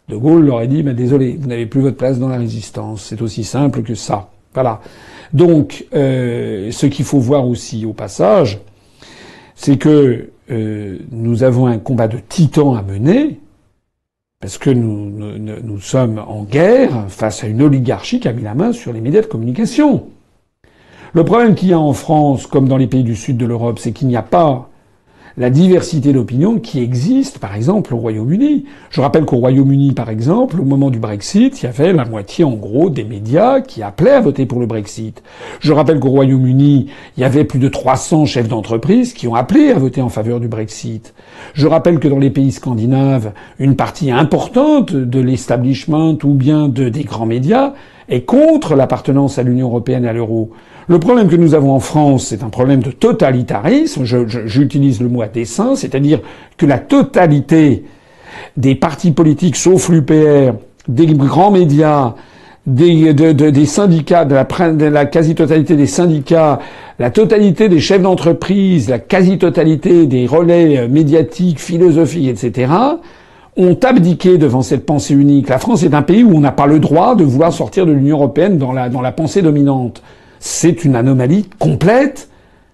De Gaulle leur a dit ben désolé, vous n'avez plus votre place dans la résistance. C'est aussi simple que ça. Voilà. Donc ce qu'il faut voir aussi au passage, c'est que nous avons un combat de titans à mener, parce que nous sommes en guerre face à une oligarchie qui a mis la main sur les médias de communication. Le problème qu'il y a en France, comme dans les pays du sud de l'Europe, c'est qu'il n'y a pas la diversité d'opinion qui existe, par exemple, au Royaume-Uni. Je rappelle qu'au Royaume-Uni, par exemple, au moment du Brexit, il y avait la moitié, en gros, des médias qui appelaient à voter pour le Brexit. Je rappelle qu'au Royaume-Uni, il y avait plus de 300 chefs d'entreprise qui ont appelé à voter en faveur du Brexit. Je rappelle que dans les pays scandinaves, une partie importante de l'establishment ou bien des grands médias est contre l'appartenance à l'Union européenne et à l'euro. Le problème que nous avons en France, c'est un problème de totalitarisme. J'utilise le mot à dessein, c'est-à-dire que la totalité des partis politiques, sauf l'UPR, des grands médias, des syndicats, de la quasi-totalité des syndicats, la totalité des chefs d'entreprise, la quasi-totalité des relais médiatiques, philosophiques, etc., ont abdiqué devant cette pensée unique. La France est un pays où on n'a pas le droit de vouloir sortir de l'Union européenne dans la pensée dominante. C'est une anomalie complète.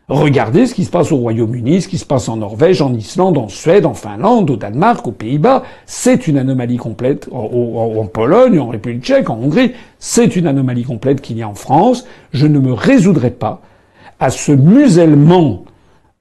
Regardez ce qui se passe au Royaume-Uni, ce qui se passe en Norvège, en Islande, en Suède, en Finlande, au Danemark, aux Pays-Bas. C'est une anomalie complète. En Pologne, en République tchèque, en Hongrie. C'est une anomalie complète qu'il y a en France. Je ne me résoudrai pas à ce musellement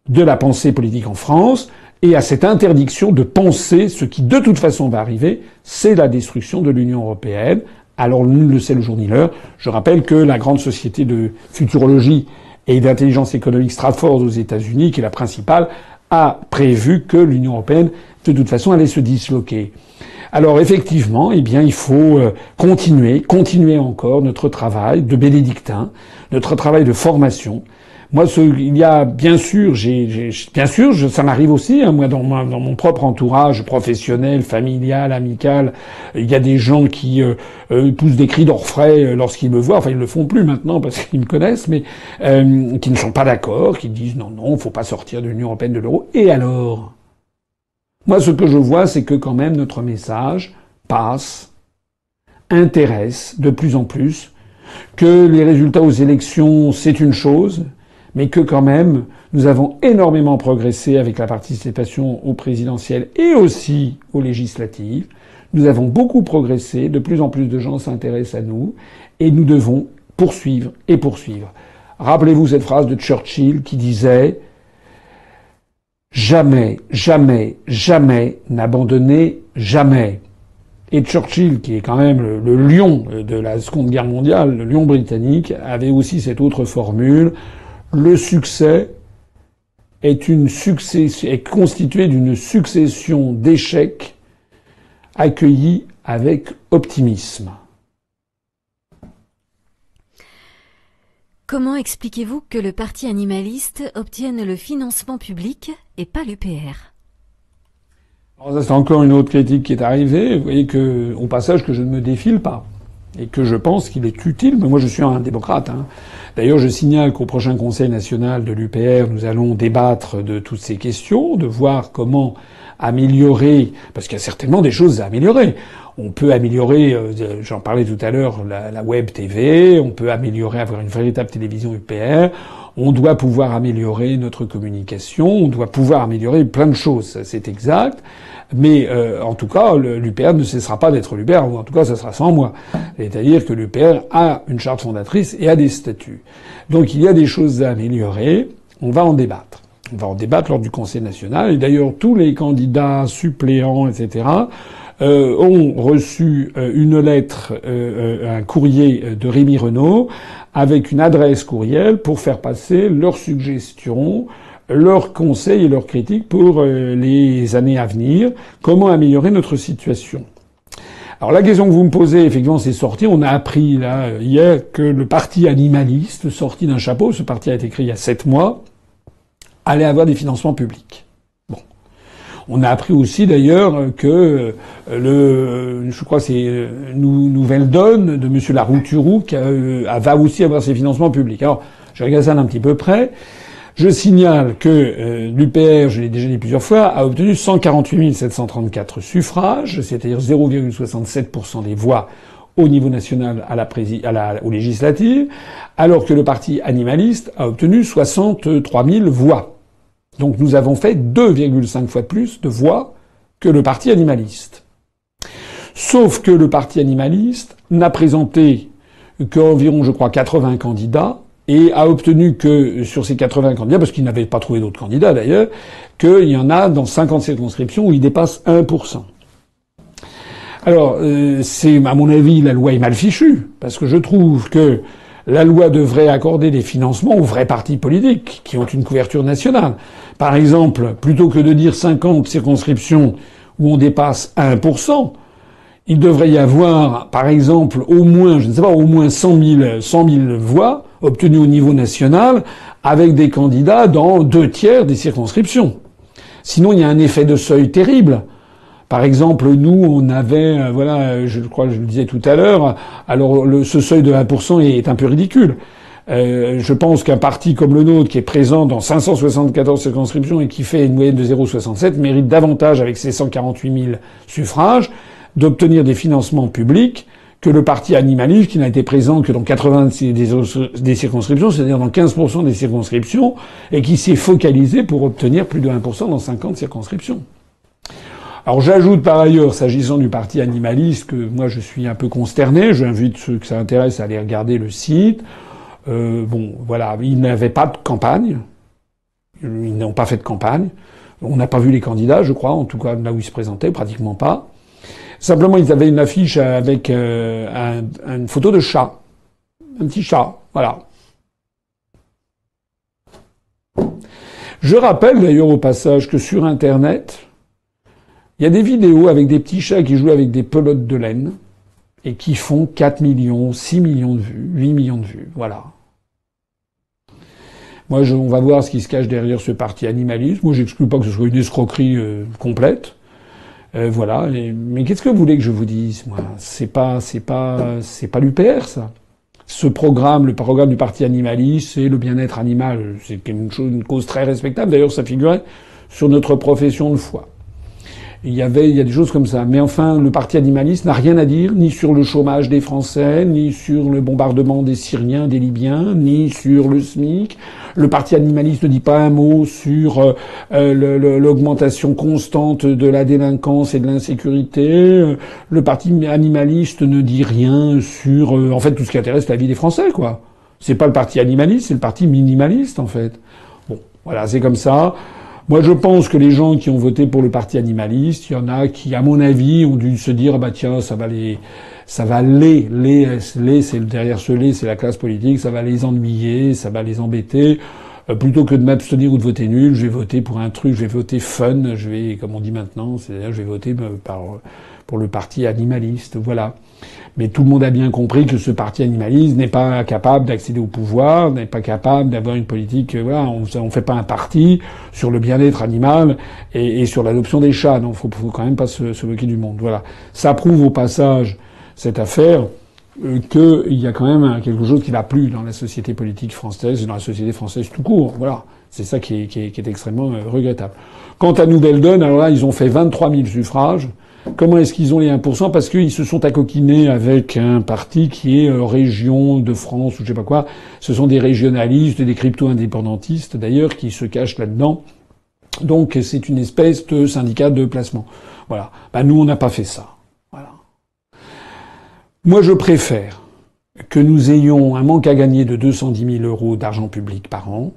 de la pensée politique en France et à cette interdiction de penser ce qui de toute façon va arriver, c'est la destruction de l'Union européenne. Alors nul ne sait le jour ni l'heure. Je rappelle que la grande société de futurologie et d'intelligence économique Stratford aux États-Unis, qui est la principale, a prévu que l'Union européenne, de toute façon, allait se disloquer. Alors effectivement, eh bien, il faut continuer encore notre travail de bénédictin, notre travail de formation. Moi, il y a bien sûr, ça m'arrive aussi. Hein, moi, dans mon propre entourage professionnel, familial, amical, il y a des gens qui poussent des cris d'orfraie lorsqu'ils me voient. Enfin, ils le font plus maintenant parce qu'ils me connaissent, mais qui ne sont pas d'accord, qui disent non, faut pas sortir de l'Union européenne, de l'euro. Et alors, moi, ce que je vois, c'est que quand même notre message passe, intéresse de plus en plus, que les résultats aux élections, c'est une chose, mais que quand même, nous avons énormément progressé avec la participation aux présidentielles et aussi aux législatives. Nous avons beaucoup progressé, de plus en plus de gens s'intéressent à nous, et nous devons poursuivre et poursuivre. Rappelez-vous cette phrase de Churchill qui disait « Jamais, jamais, jamais n'abandonnez jamais ». Et Churchill, qui est quand même le lion de la Seconde Guerre mondiale, le lion britannique, avait aussi cette autre formule. Le succès est constitué d'une succession d'échecs accueillis avec optimisme. Comment expliquez-vous que le parti animaliste obtienne le financement public et pas l'UPR ? Alors ça, c'est encore une autre critique qui est arrivée. Vous voyez au passage que je ne me défile pas. Et que je pense qu'il est utile, mais moi je suis un démocrate. Hein. D'ailleurs, je signale qu'au prochain Conseil national de l'UPR, nous allons débattre de toutes ces questions, de voir comment améliorer, parce qu'il y a certainement des choses à améliorer. On peut améliorer, j'en parlais tout à l'heure, la web TV, on peut améliorer, avoir une véritable télévision UPR, on doit pouvoir améliorer notre communication, on doit pouvoir améliorer plein de choses, c'est exact. Mais en tout cas, l'UPR ne cessera pas d'être l'UPR, ou en tout cas, ça sera sans moi. C'est-à-dire que l'UPR a une charte fondatrice et a des statuts. Donc il y a des choses à améliorer, on va en débattre. On va en débattre lors du Conseil national. Et d'ailleurs, tous les candidats, suppléants, etc., ont reçu une lettre, un courrier de Rémi Renaud, avec une adresse courriel pour faire passer leurs suggestions, leurs conseils et leurs critiques pour les années à venir. Comment améliorer notre situation? Alors la question que vous me posez, effectivement, c'est sorti. On a appris là hier que le parti animaliste, sorti d'un chapeau, ce parti a été créé il y a 7 mois, allait avoir des financements publics. Bon. On a appris aussi d'ailleurs que je crois que c'est Nouvelle Donne de Monsieur Larouturou qui va aussi avoir ses financements publics. Alors, je regarde ça d'un petit peu près. Je signale que l'UPR, je l'ai déjà dit plusieurs fois, a obtenu 148 734 suffrages, c'est-à-dire 0,67% des voix au niveau national aux législatives, alors que le parti animaliste a obtenu 63 000 voix. Donc nous avons fait 2,5 fois plus de voix que le parti animaliste. Sauf que le parti animaliste n'a présenté qu'environ, je crois, 80 candidats et a obtenu que sur ces 80 candidats, parce qu'il n'avait pas trouvé d'autres candidats d'ailleurs, qu'il y en a dans 50 circonscriptions où il dépasse 1%. Alors, c'est, à mon avis, la loi est mal fichue, parce que je trouve que la loi devrait accorder des financements aux vrais partis politiques qui ont une couverture nationale. Par exemple, plutôt que de dire 50 circonscriptions où on dépasse 1%, il devrait y avoir, par exemple, au moins, je ne sais pas, au moins 100 000 voix obtenues au niveau national avec des candidats dans 2/3 des circonscriptions. Sinon, il y a un effet de seuil terrible. Par exemple, nous, on avait, voilà, je crois que je le disais tout à l'heure, alors ce seuil de 1% est un peu ridicule. Je pense qu'un parti comme le nôtre, qui est présent dans 574 circonscriptions et qui fait une moyenne de 0,67, mérite davantage, avec ses 148 000 suffrages, d'obtenir des financements publics que le parti animaliste, qui n'a été présent que dans 80 des circonscriptions, c'est-à-dire dans 15% des circonscriptions, et qui s'est focalisé pour obtenir plus de 1% dans 50 circonscriptions. Alors j'ajoute par ailleurs, s'agissant du parti animaliste, que moi je suis un peu consterné. J'invite ceux que ça intéresse à aller regarder le site. Bon, voilà, ils n'avaient pas de campagne. Ils n'ont pas fait de campagne. On n'a pas vu les candidats, je crois, en tout cas là où ils se présentaient, pratiquement pas. Simplement, ils avaient une affiche avec une photo de chat. Un petit chat, voilà. Je rappelle d'ailleurs au passage que sur Internet, il y a des vidéos avec des petits chats qui jouent avec des pelotes de laine et qui font 4 millions, 6 millions de vues, 8 millions de vues, voilà. Moi, on va voir ce qui se cache derrière ce parti animaliste. Moi, j'exclus pas que ce soit une escroquerie complète. Voilà. Mais qu'est-ce que vous voulez que je vous dise, moi? C'est pas l'UPR, ça. Ce programme, le programme du parti animaliste, c'est le bien-être animal. C'est une cause très respectable. D'ailleurs, ça figurait sur notre profession de foi. Il y a des choses comme ça. Mais enfin, le parti animaliste n'a rien à dire, ni sur le chômage des Français, ni sur le bombardement des Syriens, des Libyens, ni sur le SMIC. Le parti animaliste ne dit pas un mot sur l'augmentation constante de la délinquance et de l'insécurité. Le parti animaliste ne dit rien sur, en fait, tout ce qui intéresse la vie des Français, quoi. C'est pas le parti animaliste, c'est le parti minimaliste, en fait. Bon, voilà, c'est comme ça. Moi, je pense que les gens qui ont voté pour le parti animaliste, il y en a qui, à mon avis, ont dû se dire, bah tiens, c'est derrière ce lait, c'est la classe politique, ça va les ennuyer, ça va les embêter. Plutôt que de m'abstenir ou de voter nul, je vais voter pour un truc, je vais voter fun, je vais, comme on dit maintenant, c'est-à-dire je vais voter pour le parti animaliste, voilà. Mais tout le monde a bien compris que ce parti animaliste n'est pas capable d'accéder au pouvoir, n'est pas capable d'avoir une politique. Voilà, on fait pas un parti sur le bien-être animal et sur l'adoption des chats. Non, faut quand même pas se moquer du monde. Voilà, ça prouve au passage cette affaire qu'il y a quand même quelque chose qui va plus dans la société politique française et dans la société française tout court. Voilà, c'est ça qui est extrêmement regrettable. Quant à Nouvelle Donne, alors là, ils ont fait 23 000 suffrages. Comment est-ce qu'ils ont les 1%? Parce qu'ils se sont accoquinés avec un parti qui est Région de France ou je sais pas quoi. Ce sont des régionalistes, des crypto-indépendantistes d'ailleurs qui se cachent là-dedans. Donc c'est une espèce de syndicat de placement. Voilà. Ben, nous on n'a pas fait ça. Voilà. Moi je préfère que nous ayons un manque à gagner de 210 000 euros d'argent public par an,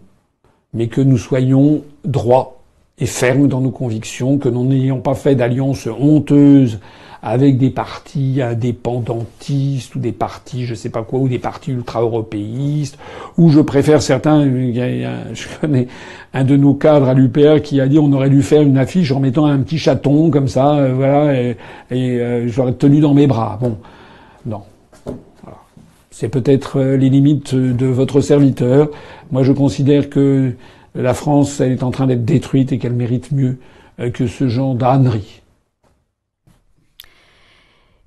mais que nous soyons droits et ferme dans nos convictions, que nous n'ayons pas fait d'alliance honteuse avec des partis indépendantistes ou des partis je sais pas quoi, ou des partis ultra-européistes, ou je préfère certains, je connais un de nos cadres à l'UPR qui a dit on aurait dû faire une affiche en mettant un petit chaton comme ça, voilà, et j'aurais tenu dans mes bras. Bon, non. Voilà. C'est peut-être les limites de votre serviteur. Moi je considère que la France, elle est en train d'être détruite et qu'elle mérite mieux que ce genre d'ânerie.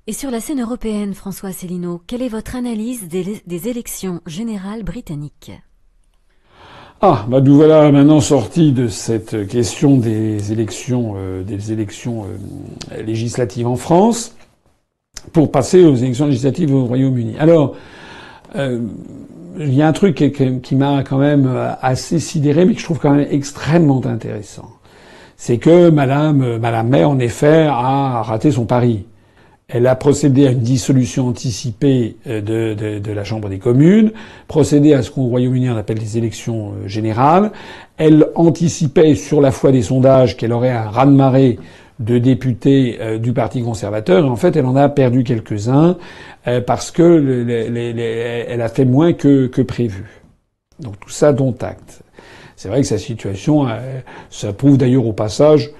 Et sur la scène européenne, François Asselineau, quelle est votre analyse des élections générales britanniques? Ah, bah nous voilà maintenant sortis de cette question des élections législatives en France pour passer aux élections législatives au Royaume-Uni. Alors, il y a un truc qui m'a quand même assez sidéré, mais que je trouve quand même extrêmement intéressant. C'est que Madame May, en effet, a raté son pari. Elle a procédé à une dissolution anticipée de la Chambre des communes, procédé à ce qu'au Royaume-Uni on appelle des élections générales. Elle anticipait sur la foi des sondages qu'elle aurait un raz-de-marée de députés du Parti conservateur. Et en fait, elle en a perdu quelques-uns parce que elle a fait moins que prévu. Donc tout ça dont acte. C'est vrai que sa situation, ça prouve d'ailleurs au passage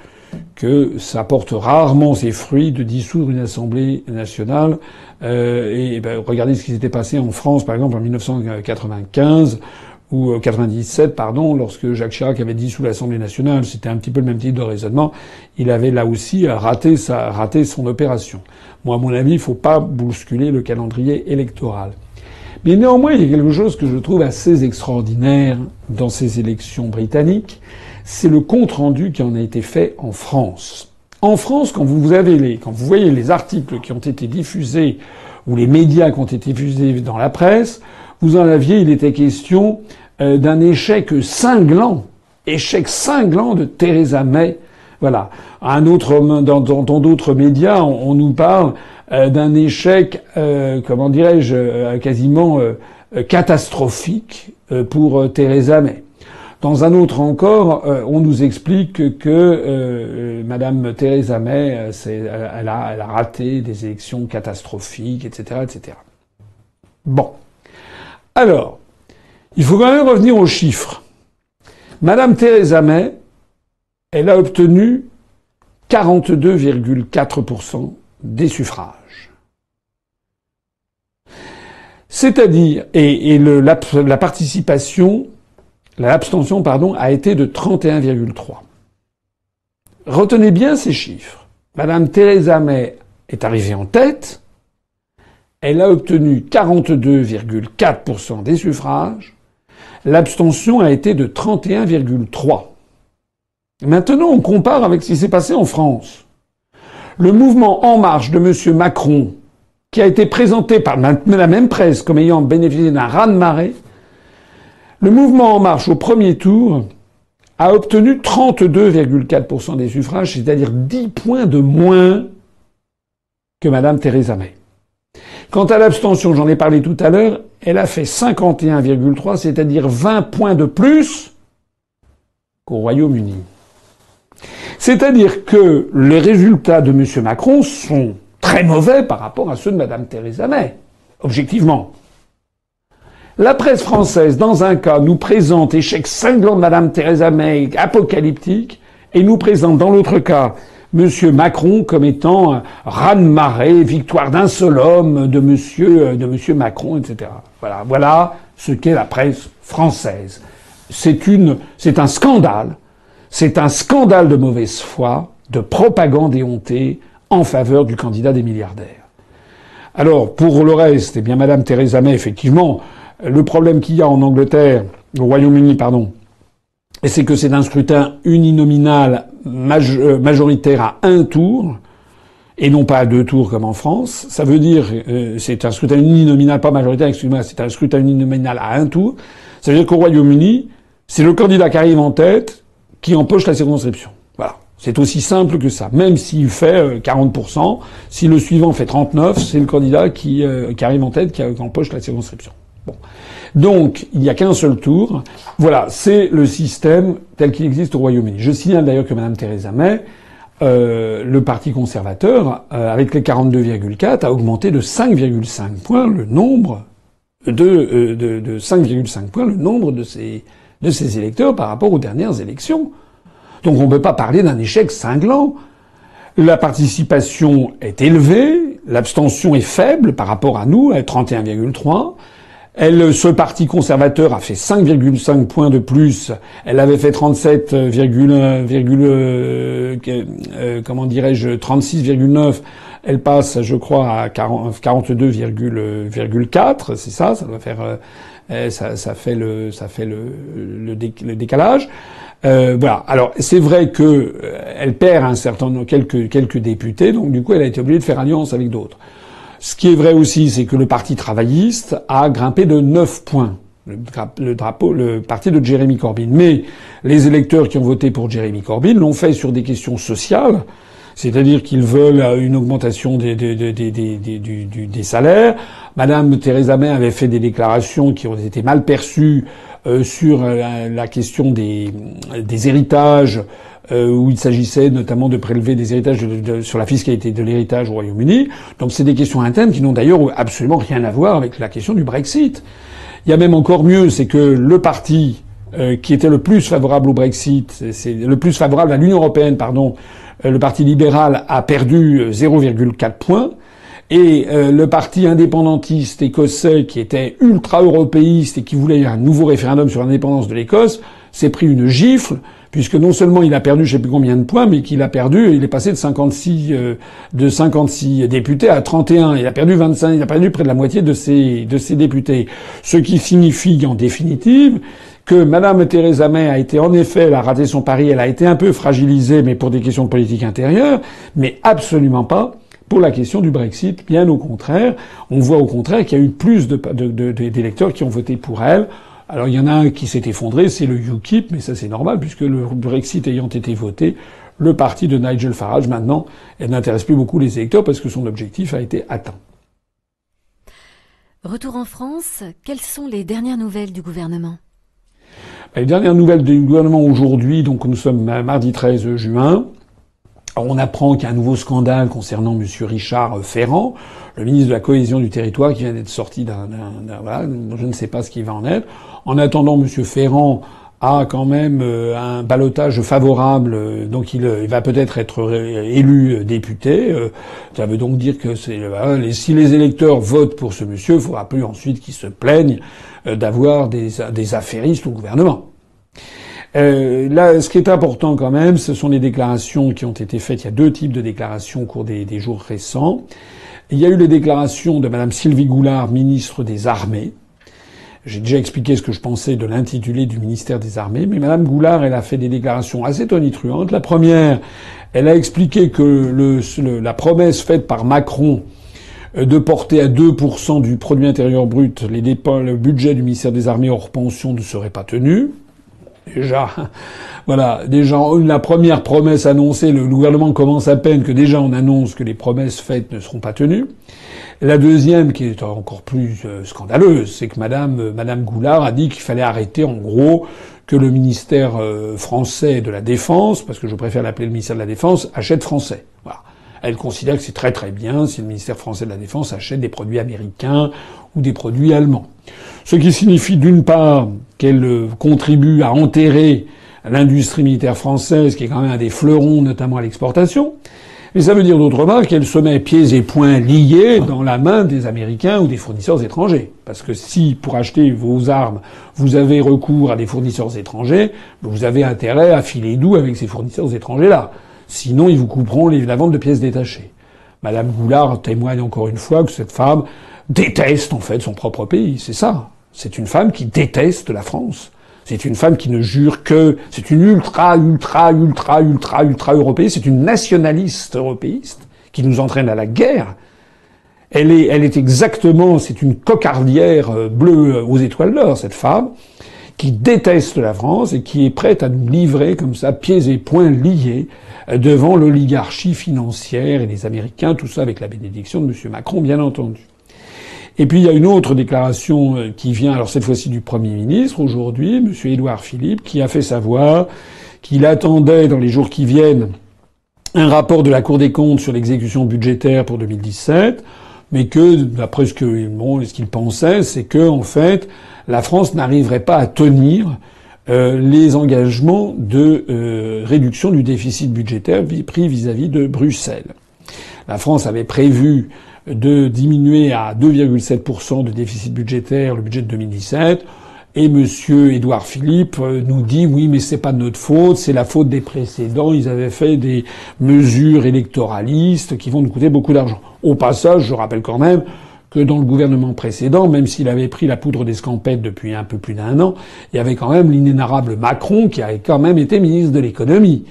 que ça porte rarement ses fruits de dissoudre une Assemblée nationale. Regardez ce qui s'était passé en France, par exemple, en 1995 ou 97, pardon, lorsque Jacques Chirac avait dissous l'Assemblée nationale. C'était un petit peu le même type de raisonnement. Il avait là aussi raté son opération. Moi, à mon avis, il faut pas bousculer le calendrier électoral. Mais néanmoins, il y a quelque chose que je trouve assez extraordinaire dans ces élections britanniques. C'est le compte-rendu qui en a été fait en France. En France, quand vous voyez les articles qui ont été diffusés ou les médias qui ont été diffusés dans la presse, il était question d'un échec cinglant de Theresa May. Voilà. Dans d'autres médias, on nous parle d'un échec, quasiment catastrophique pour Theresa May. Dans un autre encore, on nous explique que Madame Theresa May, elle a raté des élections catastrophiques, etc., etc. Bon. Alors, il faut quand même revenir aux chiffres. Madame Theresa May, elle a obtenu 42,4% des suffrages. C'est-à-dire, la participation, l'abstention, a été de 31,3. Retenez bien ces chiffres. Madame Theresa May est arrivée en tête. Elle a obtenu 42,4% des suffrages. L'abstention a été de 31,3. Maintenant, on compare avec ce qui s'est passé en France. Le mouvement En Marche de M. Macron, qui a été présenté par la même presse comme ayant bénéficié d'un raz-de-marée, le mouvement En Marche, au premier tour, a obtenu 32,4% des suffrages, c'est-à-dire 10 points de moins que Madame Theresa May. Quant à l'abstention, j'en ai parlé tout à l'heure, elle a fait 51,3, c'est-à-dire 20 points de plus qu'au Royaume-Uni. C'est-à-dire que les résultats de M. Macron sont très mauvais par rapport à ceux de Mme Theresa May, objectivement. La presse française, dans un cas, nous présente échec cinglant de Mme Theresa May, apocalyptique, et nous présente, dans l'autre cas, M. Macron comme étant raz-de-marée, victoire d'un seul homme de M. Macron, etc. Voilà ce qu'est la presse française. C'est un scandale. C'est un scandale de mauvaise foi, de propagande éhontée en faveur du candidat des milliardaires. Alors, pour le reste, Madame Theresa May, effectivement, le problème qu'il y a en Angleterre, au Royaume-Uni, c'est que c'est un scrutin uninominal majoritaire à un tour, et non pas à 2 tours comme en France. Ça veut dire, c'est un scrutin uninominal, pas majoritaire, excusez-moi, c'est un scrutin uninominal à un tour. Ça veut dire qu'au Royaume-Uni, c'est le candidat qui arrive en tête qui empoche la circonscription. Voilà. C'est aussi simple que ça. Même s'il fait 40%, si le suivant fait 39%, c'est le candidat qui arrive en tête qui empoche la circonscription. Bon. Donc, il n'y a qu'un seul tour. Voilà, c'est le système tel qu'il existe au Royaume-Uni. Je signale d'ailleurs que Mme Theresa May, le Parti conservateur, avec les 42,4, a augmenté de 5,5 points le nombre de 5,5 points le nombre de ses électeurs par rapport aux dernières élections. Donc on ne peut pas parler d'un échec cinglant. La participation est élevée, l'abstention est faible par rapport à nous, à 31,3. Ce parti conservateur a fait 5,5 points de plus. Elle avait fait 36,9. Elle passe, je crois, à 42,4. C'est ça, ça doit faire, ça fait le décalage. Voilà. Alors, c'est vrai que elle perd quelques députés, donc du coup, elle a été obligée de faire alliance avec d'autres. Ce qui est vrai aussi, c'est que le Parti travailliste a grimpé de 9 points. Le parti de Jeremy Corbyn. Mais les électeurs qui ont voté pour Jeremy Corbyn l'ont fait sur des questions sociales, c'est-à-dire qu'ils veulent une augmentation des salaires. Madame Theresa May avait fait des déclarations qui ont été mal perçues sur la question des héritages, où il s'agissait notamment de prélever des héritages sur la fiscalité de l'héritage au Royaume-Uni. Donc c'est des questions internes qui n'ont d'ailleurs absolument rien à voir avec la question du Brexit. Il y a même encore mieux, c'est que le parti qui était le plus favorable au Brexit, c'est le plus favorable à l'Union européenne, pardon, le parti libéral a perdu 0,4 points. Et le parti indépendantiste écossais, qui était ultra-européiste et qui voulait un nouveau référendum sur l'indépendance de l'Écosse, s'est pris une gifle, puisque non seulement il a perdu je sais plus combien de points, mais qu'il a perdu, il est passé de 56 députés à 31. Il a perdu 25, il a perdu près de la moitié de ses députés. Ce qui signifie, en définitive, que Madame Theresa May a été, en effet, elle a raté son pari, elle a été un peu fragilisée, mais pour des questions de politique intérieure, mais absolument pas pour la question du Brexit. Bien au contraire. On voit au contraire qu'il y a eu plus d'électeurs qui ont voté pour elle. Alors il y en a un qui s'est effondré, c'est le UKIP, mais ça c'est normal puisque le Brexit ayant été voté, le parti de Nigel Farage maintenant, elle n'intéresse plus beaucoup les électeurs parce que son objectif a été atteint. Retour en France, quelles sont les dernières nouvelles du gouvernement ? Les dernières nouvelles du gouvernement aujourd'hui, donc nous sommes mardi 13 juin. On apprend qu'il y a un nouveau scandale concernant M. Richard Ferrand, le ministre de la Cohésion du Territoire, qui vient d'être sorti voilà, je ne sais pas ce qui va en être. En attendant, M. Ferrand a quand même un ballottage favorable, donc il va peut-être être élu député. Ça veut donc dire que si les électeurs votent pour ce monsieur, il ne faudra plus ensuite qu'ils se plaignent d'avoir des affairistes au gouvernement. Là, ce qui est important quand même, ce sont les déclarations qui ont été faites. Il y a deux types de déclarations au cours des jours récents. Il y a eu les déclarations de Madame Sylvie Goulard, ministre des Armées. J'ai déjà expliqué ce que je pensais de l'intitulé du ministère des Armées, mais Madame Goulard, elle a fait des déclarations assez tonitruantes. La première, elle a expliqué que la promesse faite par Macron de porter à 2% du produit intérieur brut le budget du ministère des Armées hors pension ne serait pas tenu. Déjà, la première promesse annoncée, le gouvernement commence à peine que déjà on annonce que les promesses faites ne seront pas tenues. La deuxième, qui est encore plus scandaleuse, c'est que Madame Goulard a dit qu'il fallait arrêter, en gros, que le ministère français de la Défense, parce que je préfère l'appeler le ministère de la Défense, achète français. Voilà. Elle considère que c'est très très bien si le ministère français de la Défense achète des produits américains ou des produits allemands. Ce qui signifie d'une part qu'elle contribue à enterrer l'industrie militaire française, qui est quand même un des fleurons, notamment à l'exportation. Mais ça veut dire d'autre part qu'elle se met pieds et poings liés dans la main des Américains ou des fournisseurs étrangers. Parce que si, pour acheter vos armes, vous avez recours à des fournisseurs étrangers, vous avez intérêt à filer doux avec ces fournisseurs étrangers-là. Sinon, ils vous couperont la vente de pièces détachées. Madame Goulard témoigne encore une fois que cette femme déteste, en fait, son propre pays. C'est ça. C'est une femme qui déteste la France. C'est une femme qui ne jure que... C'est une ultra européiste. C'est une nationaliste européiste qui nous entraîne à la guerre. Elle est exactement... C'est une cocardière bleue aux étoiles d'or, cette femme, qui déteste la France et qui est prête à nous livrer comme ça, pieds et poings liés, devant l'oligarchie financière et les Américains, tout ça avec la bénédiction de M. Macron, bien entendu. Et puis il y a une autre déclaration qui vient, alors cette fois-ci du Premier ministre, aujourd'hui, M. Édouard Philippe, qui a fait savoir qu'il attendait dans les jours qui viennent un rapport de la Cour des comptes sur l'exécution budgétaire pour 2017, mais que, d'après ce qu'il pensait, c'est que, en fait, la France n'arriverait pas à tenir les engagements de réduction du déficit budgétaire pris vis-à-vis de Bruxelles. La France avait prévu de diminuer à 2,7% de déficit budgétaire le budget de 2017. Et monsieur Édouard Philippe nous dit oui, mais c'est pas de notre faute, c'est la faute des précédents. Ils avaient fait des mesures électoralistes qui vont nous coûter beaucoup d'argent. Au passage, je rappelle quand même que dans le gouvernement précédent, même s'il avait pris la poudre d'escampette depuis un peu plus d'1 an, il y avait quand même l'inénarrable Macron qui avait quand même été ministre de l'économie.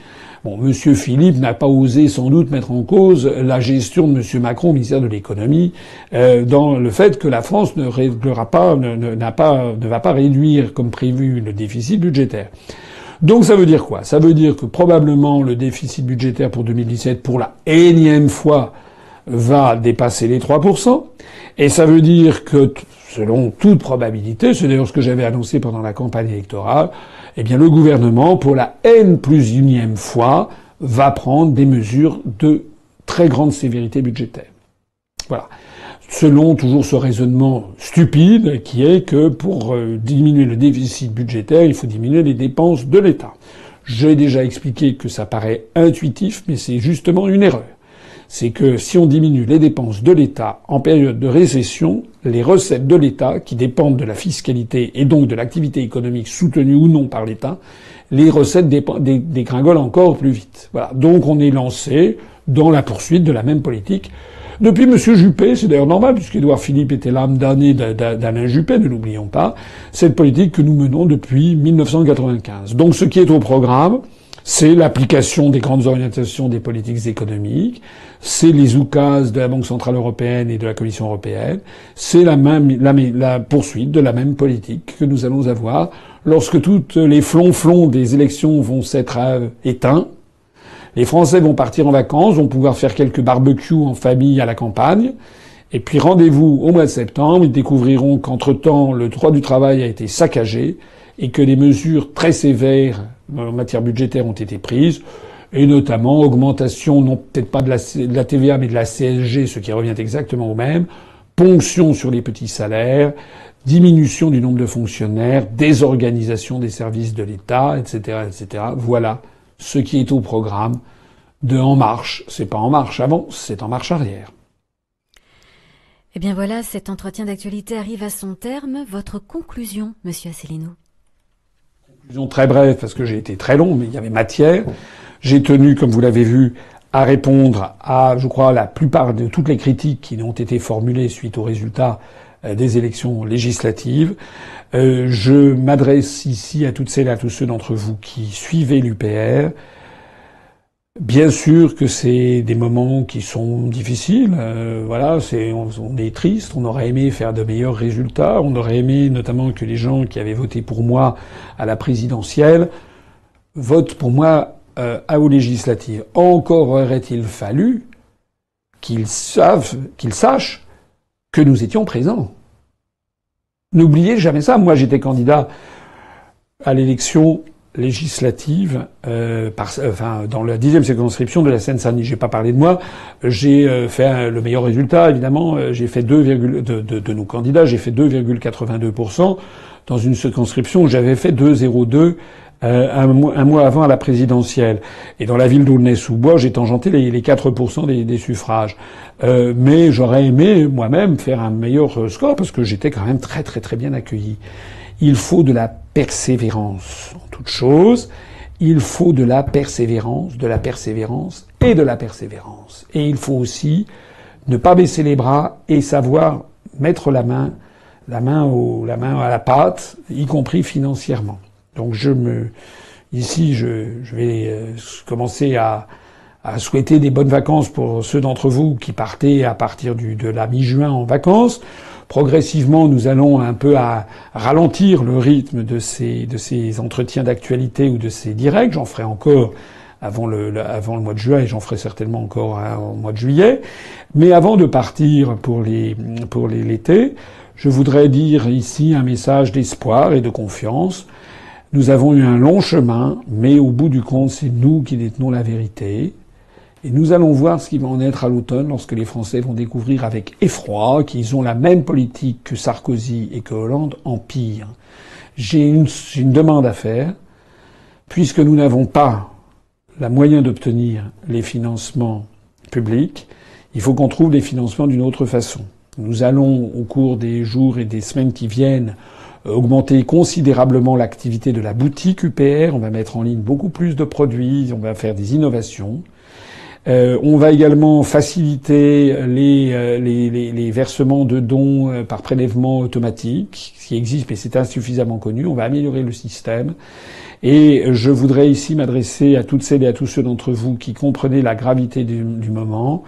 Bon, Monsieur Philippe n'a pas osé sans doute mettre en cause la gestion de Monsieur Macron au ministère de l'économie, dans le fait que la France ne va pas réduire comme prévu le déficit budgétaire. Donc ça veut dire quoi? Ça veut dire que probablement le déficit budgétaire pour 2017, pour la énième fois, va dépasser les 3%. Et ça veut dire que, selon toute probabilité, c'est d'ailleurs ce que j'avais annoncé pendant la campagne électorale, eh bien le gouvernement, pour la N+1e fois, va prendre des mesures de très grande sévérité budgétaire. Voilà. Selon toujours ce raisonnement stupide qui est que pour diminuer le déficit budgétaire, il faut diminuer les dépenses de l'État. J'ai déjà expliqué que ça paraît intuitif, mais c'est justement une erreur. C'est que si on diminue les dépenses de l'État en période de récession, les recettes de l'État, qui dépendent de la fiscalité et donc de l'activité économique soutenue ou non par l'État, les recettes dégringolent encore plus vite. Voilà. Donc on est lancé dans la poursuite de la même politique. Depuis M. Juppé, c'est d'ailleurs normal, puisqu'Édouard Philippe était l'âme damnée d'Alain Juppé, ne l'oublions pas, cette politique que nous menons depuis 1995. Donc ce qui est au programme, c'est l'application des grandes orientations des politiques économiques, c'est les oukases de la Banque centrale européenne et de la Commission européenne, c'est la poursuite de la même politique que nous allons avoir lorsque toutes les flonflons des élections vont s'être éteints. Les Français vont partir en vacances, vont pouvoir faire quelques barbecues en famille à la campagne. Et puis rendez-vous au mois de septembre, ils découvriront qu'entre-temps, le droit du travail a été saccagé et que des mesures très sévères en matière budgétaire ont été prises, et notamment augmentation, non peut-être pas de la TVA, mais de la CSG, ce qui revient exactement au même, ponction sur les petits salaires, diminution du nombre de fonctionnaires, désorganisation des services de l'État, etc., etc. Voilà ce qui est au programme de En Marche. C'est pas En Marche avant, c'est En Marche arrière. Eh bien voilà, cet entretien d'actualité arrive à son terme. Votre conclusion, Monsieur Asselineau? Conclusion très brève, parce que j'ai été très long, mais il y avait matière. J'ai tenu, comme vous l'avez vu, à répondre à, je crois, la plupart de toutes les critiques qui ont été formulées suite aux résultats des élections législatives. Je m'adresse ici à toutes celles et à tous ceux d'entre vous qui suivez l'UPR. Bien sûr que c'est des moments qui sont difficiles. Voilà, on est triste. On aurait aimé faire de meilleurs résultats. On aurait aimé notamment que les gens qui avaient voté pour moi à la présidentielle votent pour moi aux législatives. Encore aurait-il fallu qu'ils sachent que nous étions présents. N'oubliez jamais ça. Moi, j'étais candidat à l'élection législative, dans la 10e circonscription de la Seine-Saint-Denis. J'ai pas parlé de moi. J'ai fait le meilleur résultat, évidemment. J'ai fait de nos candidats, j'ai fait 2,82% dans une circonscription où j'avais fait 2,02 un mois avant à la présidentielle. Et dans la ville d'Aulnay-sous-Bois, j'ai tangenté les 4% des suffrages. Mais j'aurais aimé moi-même faire un meilleur score parce que j'étais quand même très très très bien accueilli. Il faut de la persévérance en toute chose. Il faut de la persévérance, de la persévérance et de la persévérance. Et il faut aussi ne pas baisser les bras et savoir mettre la main à la pâte, y compris financièrement. Donc ici, je vais commencer à souhaiter des bonnes vacances pour ceux d'entre vous qui partaient à partir de la mi-juin en vacances. Progressivement, nous allons un peu à ralentir le rythme de ces entretiens d'actualité ou de ces directs. J'en ferai encore avant le mois de juin et j'en ferai certainement encore au mois de juillet. Mais avant de partir pour l'été, je voudrais dire ici un message d'espoir et de confiance. Nous avons eu un long chemin, mais au bout du compte, c'est nous qui détenons la vérité. Et nous allons voir ce qui va en être à l'automne lorsque les Français vont découvrir avec effroi qu'ils ont la même politique que Sarkozy et que Hollande en pire. J'ai une demande à faire. Puisque nous n'avons pas la moyen d'obtenir les financements publics, il faut qu'on trouve les financements d'une autre façon. Nous allons, au cours des jours et des semaines qui viennent, augmenter considérablement l'activité de la boutique UPR. On va mettre en ligne beaucoup plus de produits, on va faire des innovations. On va également faciliter les versements de dons par prélèvement automatique, ce qui existe mais c'est insuffisamment connu. On va améliorer le système. Et je voudrais ici m'adresser à toutes celles et à tous ceux d'entre vous qui comprenez la gravité du moment.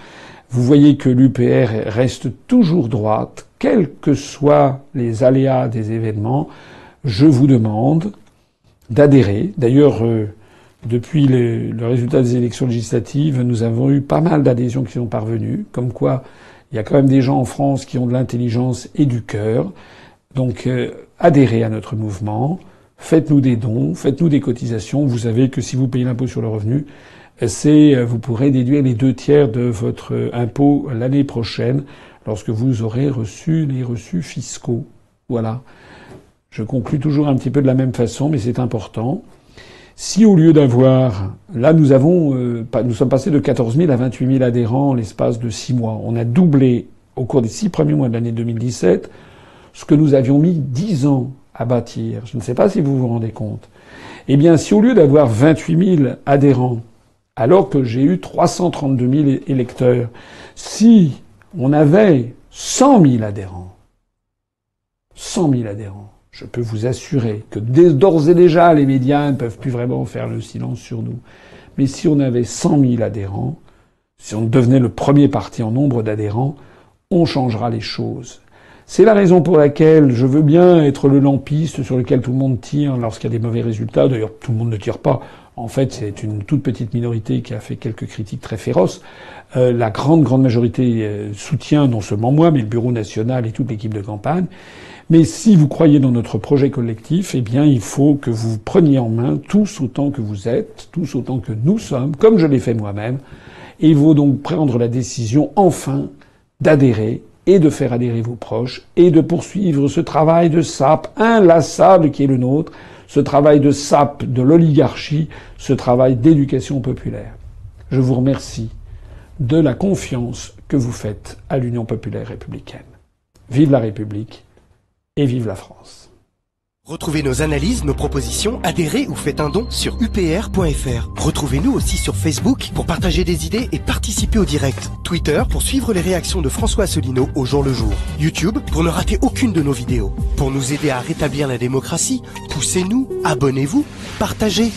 Vous voyez que l'UPR reste toujours droite, quels que soient les aléas des événements. Je vous demande d'adhérer. D'ailleurs, depuis le résultat des élections législatives, nous avons eu pas mal d'adhésions qui sont parvenues, comme quoi il y a quand même des gens en France qui ont de l'intelligence et du cœur. Donc, adhérez à notre mouvement, faites-nous des dons, faites-nous des cotisations. Vous savez que si vous payez l'impôt sur le revenu, vous pourrez déduire les 2/3 de votre impôt l'année prochaine, lorsque vous aurez reçu les reçus fiscaux. Voilà. Je conclus toujours un petit peu de la même façon, mais c'est important. Si au lieu d'avoir, là nous sommes passés de 14 000 à 28 000 adhérents en l'espace de 6 mois. On a doublé au cours des 6 premiers mois de l'année 2017 ce que nous avions mis 10 ans à bâtir. Je ne sais pas si vous vous rendez compte. Eh bien, si au lieu d'avoir 28 000 adhérents, alors que j'ai eu 332 000 électeurs, si on avait 100 000 adhérents, je peux vous assurer que d'ores et déjà, les médias ne peuvent plus vraiment faire le silence sur nous. Mais si on avait 100 000 adhérents, si on devenait le premier parti en nombre d'adhérents, on changera les choses. C'est la raison pour laquelle je veux bien être le lampiste sur lequel tout le monde tire lorsqu'il y a des mauvais résultats. D'ailleurs, tout le monde ne tire pas. En fait, c'est une toute petite minorité qui a fait quelques critiques très féroces. La grande majorité soutient non seulement moi, mais le Bureau national et toute l'équipe de campagne. Mais si vous croyez dans notre projet collectif, eh bien, il faut que vous preniez en main tous autant que vous êtes, tous autant que nous sommes, comme je l'ai fait moi-même. Et il faut donc prendre la décision, enfin, d'adhérer et de faire adhérer vos proches et de poursuivre ce travail de sape inlassable qui est le nôtre, ce travail de sape de l'oligarchie, ce travail d'éducation populaire. Je vous remercie de la confiance que vous faites à l'Union populaire républicaine. Vive la République et vive la France. Retrouvez nos analyses, nos propositions, adhérez ou faites un don sur upr.fr. Retrouvez-nous aussi sur Facebook pour partager des idées et participer au direct. Twitter pour suivre les réactions de François Asselineau au jour le jour. YouTube pour ne rater aucune de nos vidéos. Pour nous aider à rétablir la démocratie, poussez-nous, abonnez-vous, partagez.